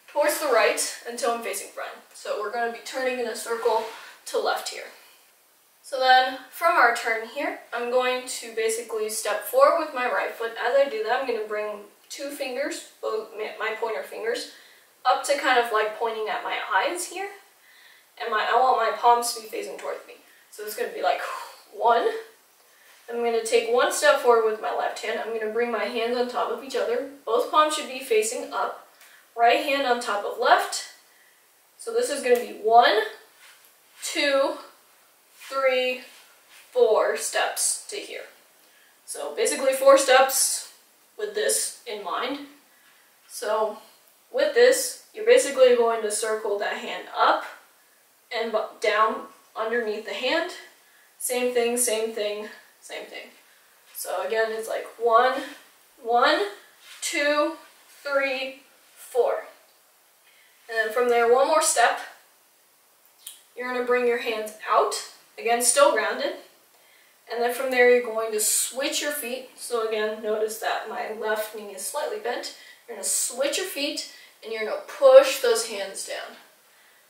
[SPEAKER 1] towards the right until I'm facing front. So we're going to be turning in a circle to left here. So then from our turn here, I'm going to basically step forward with my right foot. As I do that, I'm going to bring 2 fingers, both my pointer fingers, up to kind of like pointing at my eyes here. And I want my palms to be facing towards me. So it's going to be like 1. I'm going to take 1 step forward with my left hand. I'm going to bring my hands on top of each other. Both palms should be facing up. Right hand on top of left. So this is going to be 1, 2, 3, 4 steps to here. So basically 4 steps with this in mind. So with this, you're basically going to circle that hand up and down underneath the hand. Same thing, same thing, same thing. So again, it's like 1, 1, 2, 3, 4. And then from there, 1 more step. You're going to bring your hands out, again still grounded. And then from there, you're going to switch your feet. So again, notice that my left knee is slightly bent. You're going to switch your feet, and you're going to push those hands down.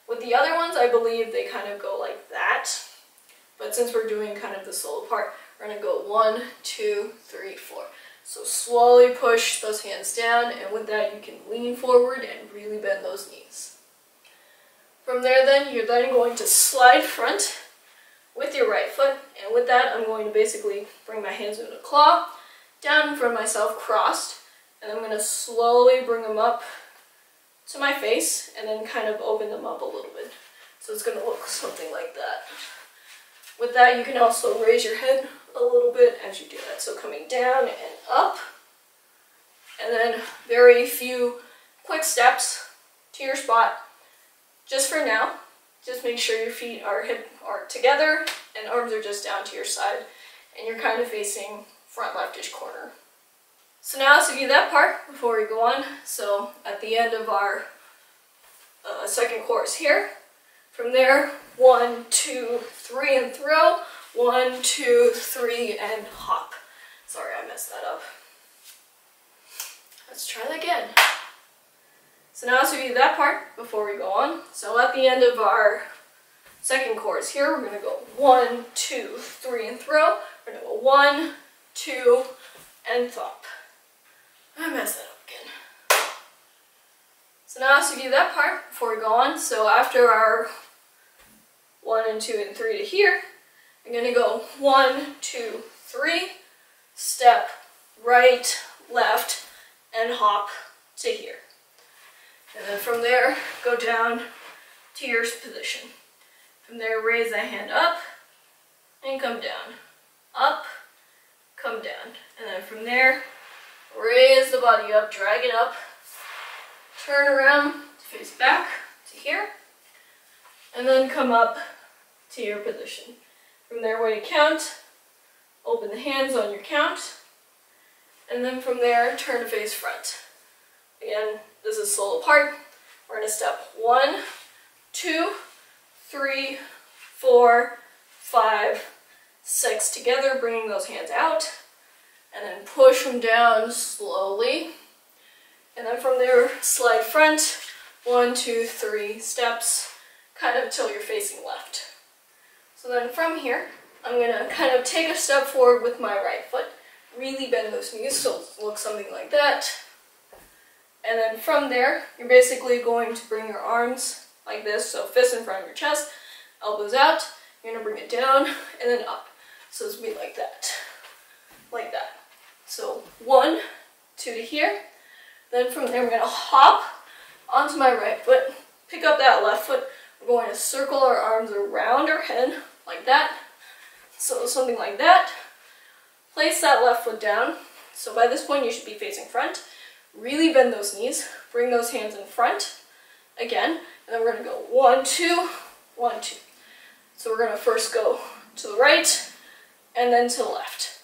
[SPEAKER 1] With the other ones, I believe they kind of go like that. But since we're doing kind of the solo part, we're going to go 1, 2, 3, 4. So slowly push those hands down, and with that you can lean forward and really bend those knees. From there then, you're then going to slide front with your right foot, and with that I'm going to basically bring my hands into a claw, down in front of myself, crossed, and I'm going to slowly bring them up to my face, and then kind of open them up a little bit. So it's going to look something like that. With that, you can also raise your head a little bit as you do that. So coming down and up, and then very few quick steps to your spot. Just for now, just make sure your feet are together and arms are just down to your side, and you're kind of facing front leftish corner. So now let's do that part before we go on. So at the end of our second chorus here, from there, 1, 2, 3 and throw, 1, 2, 3 and hop. Sorry, I messed that up. Let's try that again. So now let's do that part before we go on. So at the end of our second chorus here, we're going to go 1, 2, 3 and throw. We're going to go 1, 2 and thump. I messed that up again. So now let's do that part before we go on. So after our 1 and 2 and 3 to here, I'm going to go 1, 2, 3, step, right, left, and hop to here. And then from there, go down to your position. From there, raise that hand up and come down. Up, come down. And then from there, raise the body up, drag it up, turn around to face back to here, and then come up to your position. From there, when you count, open the hands on your count, and then from there, turn to face front. Again, this is solo part. We're going to step 1, 2, 3, 4, 5, 6 together, bringing those hands out, and then push them down slowly. And then from there, slide front, 1, 2, 3 steps, kind of till you're facing left. So then from here, I'm going to kind of take a step forward with my right foot, really bend those knees, so it looks something like that. And then from there, you're basically going to bring your arms like this, so fists in front of your chest, elbows out, you're going to bring it down, and then up. So it's going to be like that. Like that. So 1, 2 to here. Then from there, I'm going to hop onto my right foot, pick up that left foot. We're going to circle our arms around our head, like that. So something like that. Place that left foot down. So by this point, you should be facing front. Really bend those knees. Bring those hands in front. Again. And then we're going to go 1, 2, 1, 2. So we're going to first go to the right, and then to the left.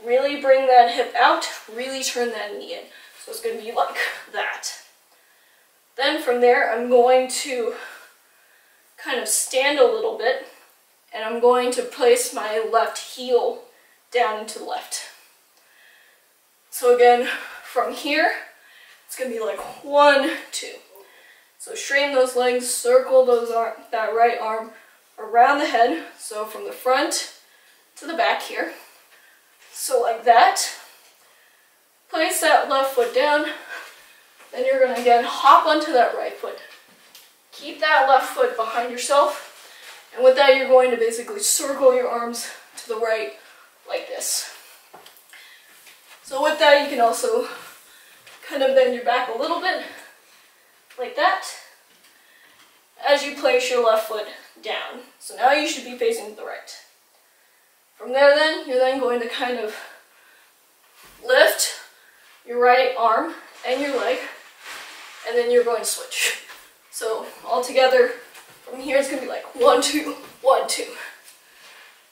[SPEAKER 1] Really bring that hip out. Really turn that knee in. So it's going to be like that. Then from there, I'm going to kind of stand a little bit, and I'm going to place my left heel down into the left. So again, from here, it's going to be like 1, 2. So straighten those legs, circle that right arm around the head. So from the front to the back here. So like that. Place that left foot down. Then you're going to again hop onto that right foot. Keep that left foot behind yourself. And with that, you're going to basically circle your arms to the right like this. So with that, you can also kind of bend your back a little bit, like that, as you place your left foot down. So now you should be facing to the right. From there then, you're then going to kind of lift your right arm and your leg, and then you're going to switch. So all together, from here it's going to be like 1, 2, 1, 2.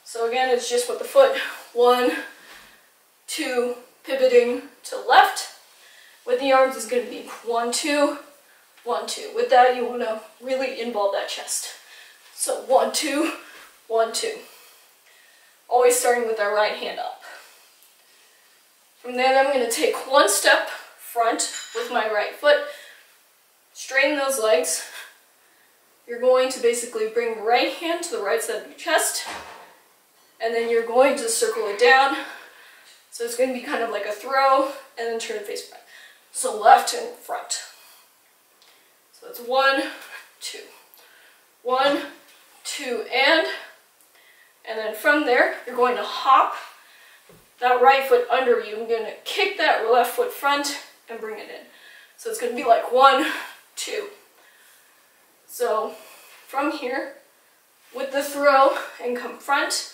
[SPEAKER 1] So again, it's just with the foot, 1, 2, pivoting to left. With the arms, it's going to be 1, 2, 1, 2. With that, you want to really involve that chest. So 1, 2, 1, 2. Always starting with our right hand up. From there, I'm going to take one step front with my right foot. Straighten those legs. You're going to basically bring your right hand to the right side of your chest. And then you're going to circle it down. So it's going to be kind of like a throw, and then turn to face front. So left and front. So it's 1, 2. 1, 2, and then from there, you're going to hop that right foot under you. I'm going to kick that left foot front and bring it in. So it's going to be like 1, 2. So from here, with the throw and come front,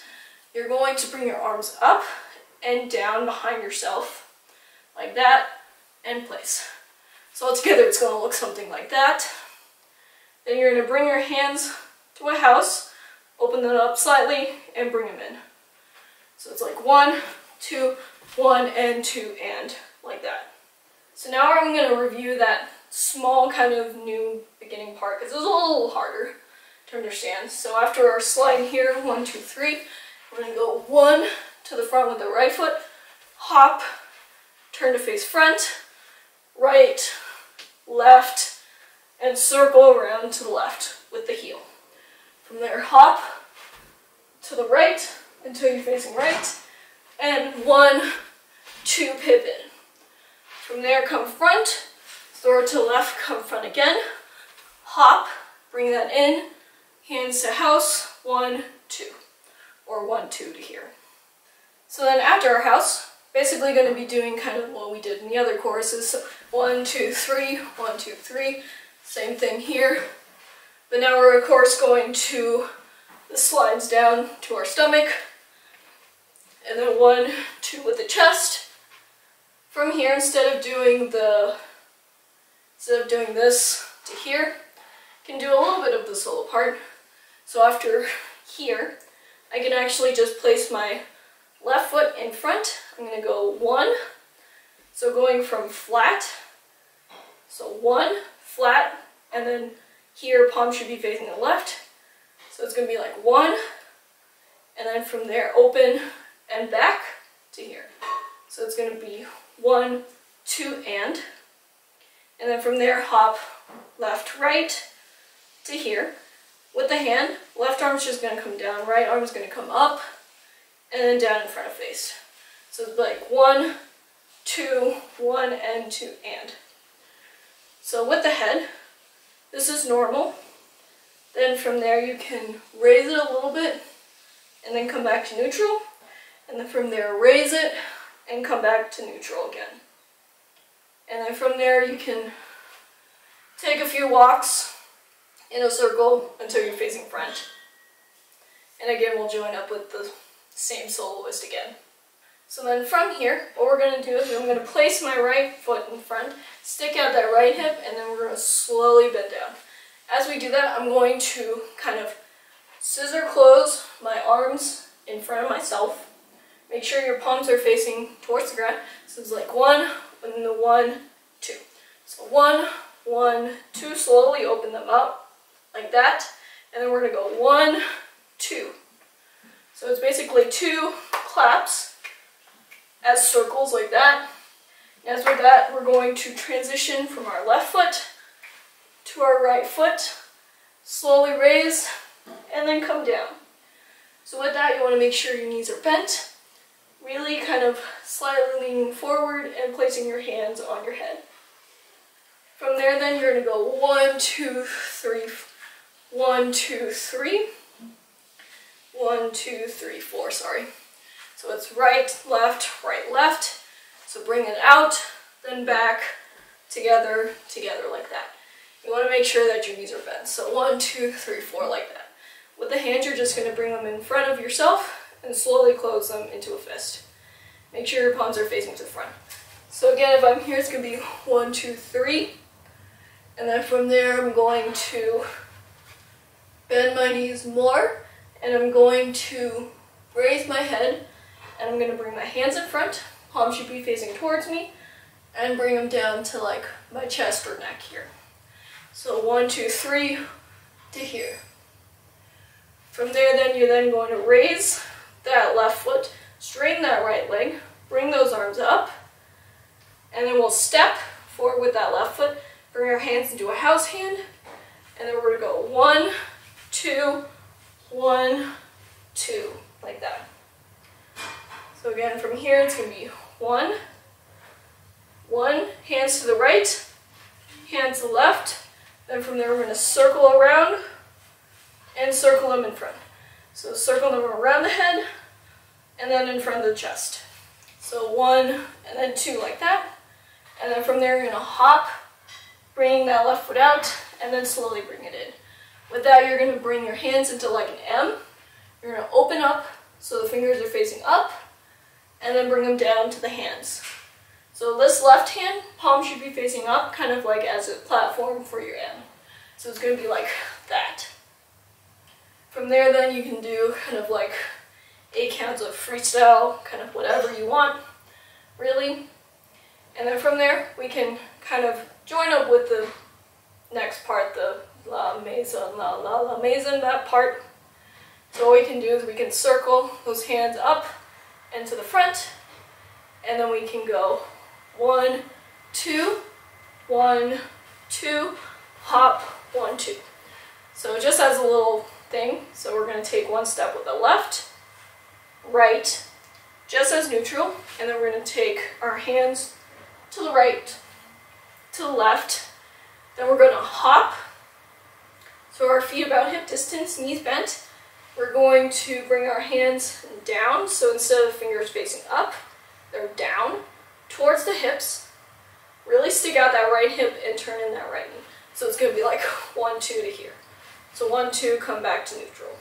[SPEAKER 1] you're going to bring your arms up and down behind yourself, like that, and place. So altogether, it's going to look something like that. Then you're going to bring your hands to a house, open them up slightly, and bring them in. So it's like 1, 2, 1, and 2, and like that. So now I'm going to review that small kind of new beginning part, because it was a little harder to understand. So after our slide here, 1, 2, 3, we're going to go 1 to the front with the right foot, hop, turn to face front, right, left, and circle around to the left with the heel. From there, hop to the right until you're facing right, and 1, 2, pivot. From there, come front, throw it to the left, come front again, hop, bring that in, hands to house, 1, 2, or 1, 2 to here. So then after our house, basically going to be doing kind of what we did in the other choruses. So 1, 2, 3, 1, 2, 3, same thing here. But now we're of course going to the slides down to our stomach, and then 1, 2 with the chest. From here, instead of doing this to here, you can do a little bit of the solo part. So after here, I can actually just place my left foot in front. I'm going to go 1, so going from flat, so 1, flat, and then here palm should be facing the left, so it's going to be like 1, and then from there open and back to here. So it's going to be 1, 2, and then from there hop left, right to here. With the hand, left arm's just going to come down, right arm's going to come up, and then down in front of face. So it's like 1, 2, 1, and 2, and. So with the head, this is normal. Then from there you can raise it a little bit, and then come back to neutral. And then from there raise it, and come back to neutral again. And then from there you can take a few walks in a circle until you're facing front. And again, we'll join up with the same soloist again. So then from here, what we're going to do is I'm going to place my right foot in front, stick out that right hip, and then we're going to slowly bend down. As we do that, I'm going to kind of scissor close my arms in front of myself. Make sure your palms are facing towards the ground. So it's like 1, and then the 1, 2. So 1, 1, 2, slowly open them up like that, and then we're going to go 1, 2. So it's basically 2 claps as circles like that. And as with that, we're going to transition from our left foot to our right foot, slowly raise, and then come down. So with that, you want to make sure your knees are bent, really kind of slightly leaning forward and placing your hands on your head. From there, then you're going to go 1, 2, 3, 1, 2, 3, 1, 2, 3, 4, sorry. So it's right, left, so bring it out, then back, together, like that. You want to make sure that your knees are bent. So 1, 2, 3, 4, like that. With the hands, you're just going to bring them in front of yourself and slowly close them into a fist. Make sure your palms are facing to the front. So again, if I'm here, it's going to be 1, 2, 3. And then from there, I'm going to bend my knees more, and I'm going to raise my head, and I'm going to bring my hands in front. Palms should be facing towards me, and bring them down to like my chest or neck here. So 1, 2, 3 to here. From there, then you're then going to raise that left foot, straighten that right leg, bring those arms up, and then we'll step forward with that left foot, bring our hands into a house hand, and then we're going to go 1, 2, 1, 2, like that. So again, from here, it's going to be 1, 1, hands to the right, hands to the left. Then from there, we're going to circle around and circle them in front. So circle them around the head and then in front of the chest. So 1 and then 2 like that. And then from there, you're going to hop, bringing that left foot out and then slowly bring it in. With that, you're going to bring your hands into like an M. You're going to open up so the fingers are facing up and then bring them down to the hands. So this left hand, palm should be facing up, kind of like as a platform for your M. So it's going to be like that. From there, then you can do kind of like 8 counts of freestyle, kind of whatever you want, really. And then from there, we can kind of join up with the next part, the la maison, la maison, that part. So what we can do is we can circle those hands up and to the front, and then we can go 1, 2, 1, 2, hop, 1, 2. So just as a little thing, so we're going to take one step with the left, right, just as neutral, and then we're going to take our hands to the right, to the left, then we're going to hop, so our feet about hip distance, knees bent. We're going to bring our hands down, so instead of fingers facing up, they're down towards the hips. Really stick out that right hip and turn in that right knee. So it's going to be like 1, 2 to here. So 1, 2, come back to neutral.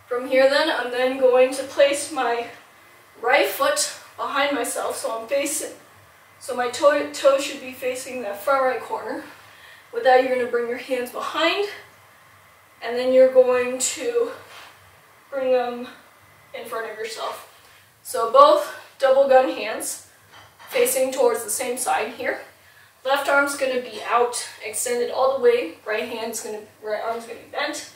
[SPEAKER 1] From here then, I'm then going to place my right foot behind myself, so I'm facing, so my toe should be facing that front right corner. With that, you're going to bring your hands behind, and then you're going to bring them in front of yourself. So both double gun hands facing towards the same side here. Left arm's going to be out, extended all the way. Right arm's going to be bent.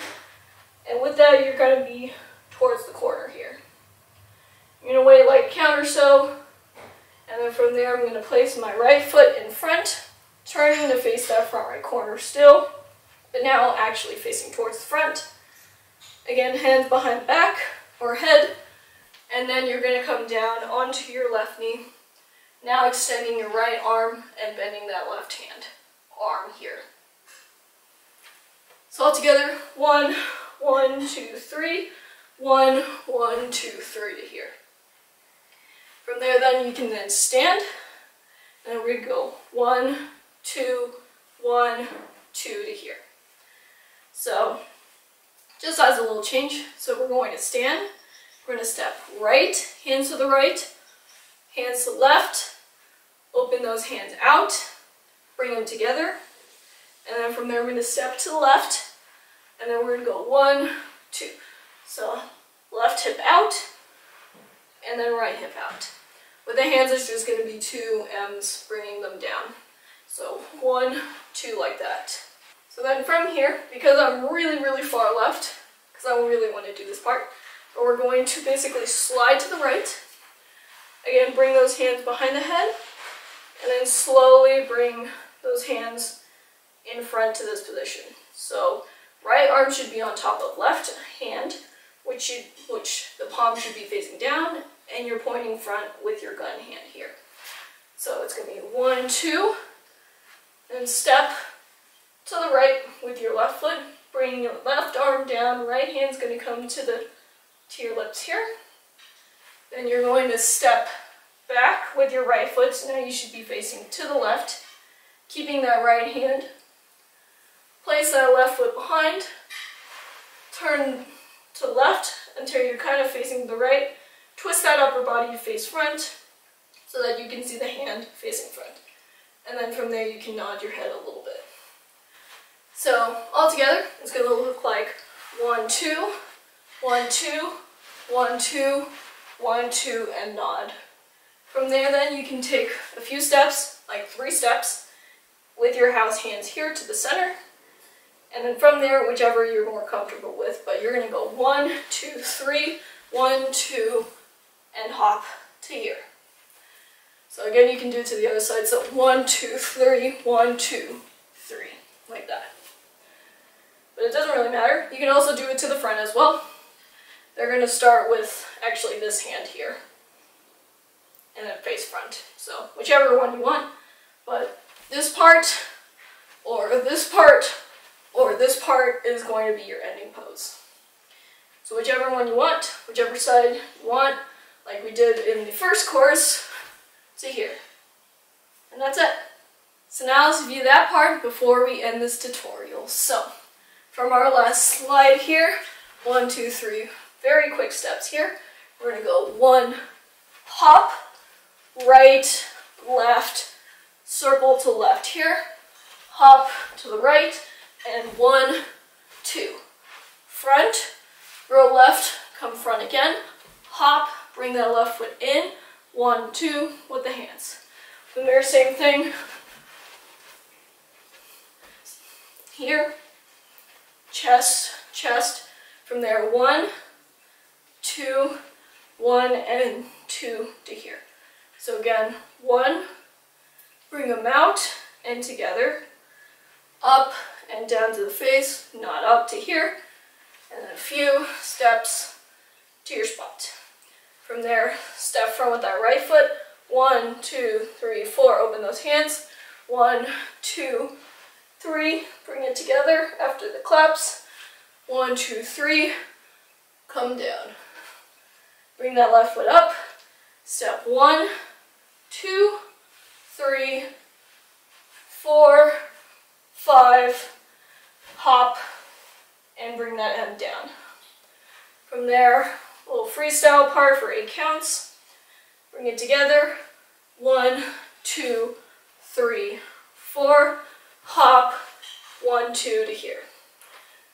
[SPEAKER 1] And with that, you're going to be towards the corner here. You're going to wait like counter so, and then from there I'm going to place my right foot in front, turning to face that front right corner still, but now actually facing towards the front. Again, hands behind the back or head, and then you're going to come down onto your left knee, now extending your right arm and bending that left hand arm here. So all together, 1, 1, 2, 3, 1, 1, 2, 3 to here. From there then you can then stand, and we go 1, 2, 1, 2 to here. So just as a little change, so we're going to stand, we're going to step right, hands to the right, hands to the left, open those hands out, bring them together, and then from there we're going to step to the left, and then we're going to go 1, 2. So left hip out, and then right hip out. With the hands, it's just going to be 2 M's, bringing them down. So 1, 2 like that. So then from here, because I'm really, really far left, because I really want to do this part, but we're going to basically slide to the right. Again, bring those hands behind the head, and then slowly bring those hands in front to this position. So right arm should be on top of left hand, which the palm should be facing down, and you're pointing front with your gun hand here. So it's going to be 1, 2, and step to the right with your left foot, bring your left arm down, right hand's going to come to your lips here. Then you're going to step back with your right foot, so now you should be facing to the left, keeping that right hand. Place that left foot behind, turn to the left until you're kind of facing the right. Twist that upper body to face front so that you can see the hand facing front. And then from there you can nod your head a little bit. So all together it's going to look like 1, 2, 1, 2, 1, 2, 1, 2, and nod. From there then you can take a few steps, like 3 steps, with your house hands here to the center. And then from there, whichever you're more comfortable with, but you're going to go 1, 2, 3, 1, 2, and hop to here. So again, you can do it to the other side. So 1, 2, 3, 1, 2, 3, like that. But it doesn't really matter. You can also do it to the front as well. They're going to start with actually this hand here, and then face front. So whichever one you want, but this part, or this part, or this part is going to be your ending pose. So whichever one you want, whichever side you want, like we did in the first course, to here. And that's it. So now let's view that part before we end this tutorial. So, from our last slide here, 1, 2, 3, very quick steps here. We're going to go 1, hop, right, left, circle to left here, hop to the right, and 1, 2. Front, row left, come front again, hop, bring that left foot in, 1, 2, with the hands. From there, same thing. Here, chest, chest. From there, 1, 2, 1, and 2 to here. So again, 1, bring them out and together, up and down to the face, not up to here, and then a few steps to your spot. From there, step front with that right foot, 1, 2, 3, 4, open those hands, 1, 2, 3, bring it together after the claps, 1, 2, 3, come down. Bring that left foot up, step 1, 2, 3, 4, 5, hop, and bring that head down. From there, a little freestyle part for 8 counts. Bring it together, 1, 2, 3, 4, hop, 1, 2 to here.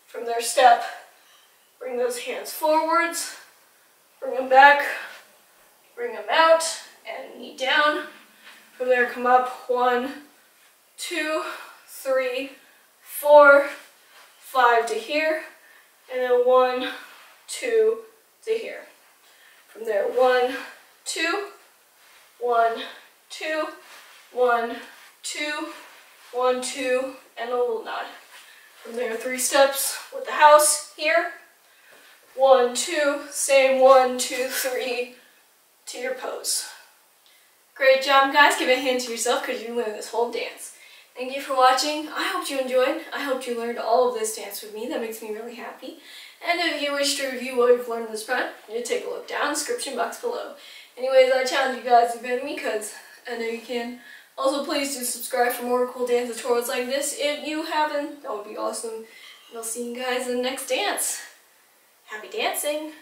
[SPEAKER 1] From there, step. Bring those hands forwards. Bring them back. Bring them out. And knee down. From there, come up. 1, 2, 3, 4, 5 to here. And then 1, 2 to here. From there, 1, 2, 1, 2, 1, 2, 1, 2, and a little nod. From there, 3 steps with the house here. 1, 2, same 1, 2, 3 to your pose. Great job, guys. Give a hand to yourself because you learned this whole dance. Thank you for watching. I hope you enjoyed. I hope you learned all of this dance with me. That makes me really happy. And if you wish to review what you've learned in this part, you take a look down in the description box below. Anyways, I challenge you guys to beat me because I know you can. Also, please do subscribe for more cool dance tutorials like this. If you haven't, that would be awesome. And I'll see you guys in the next dance. Happy dancing!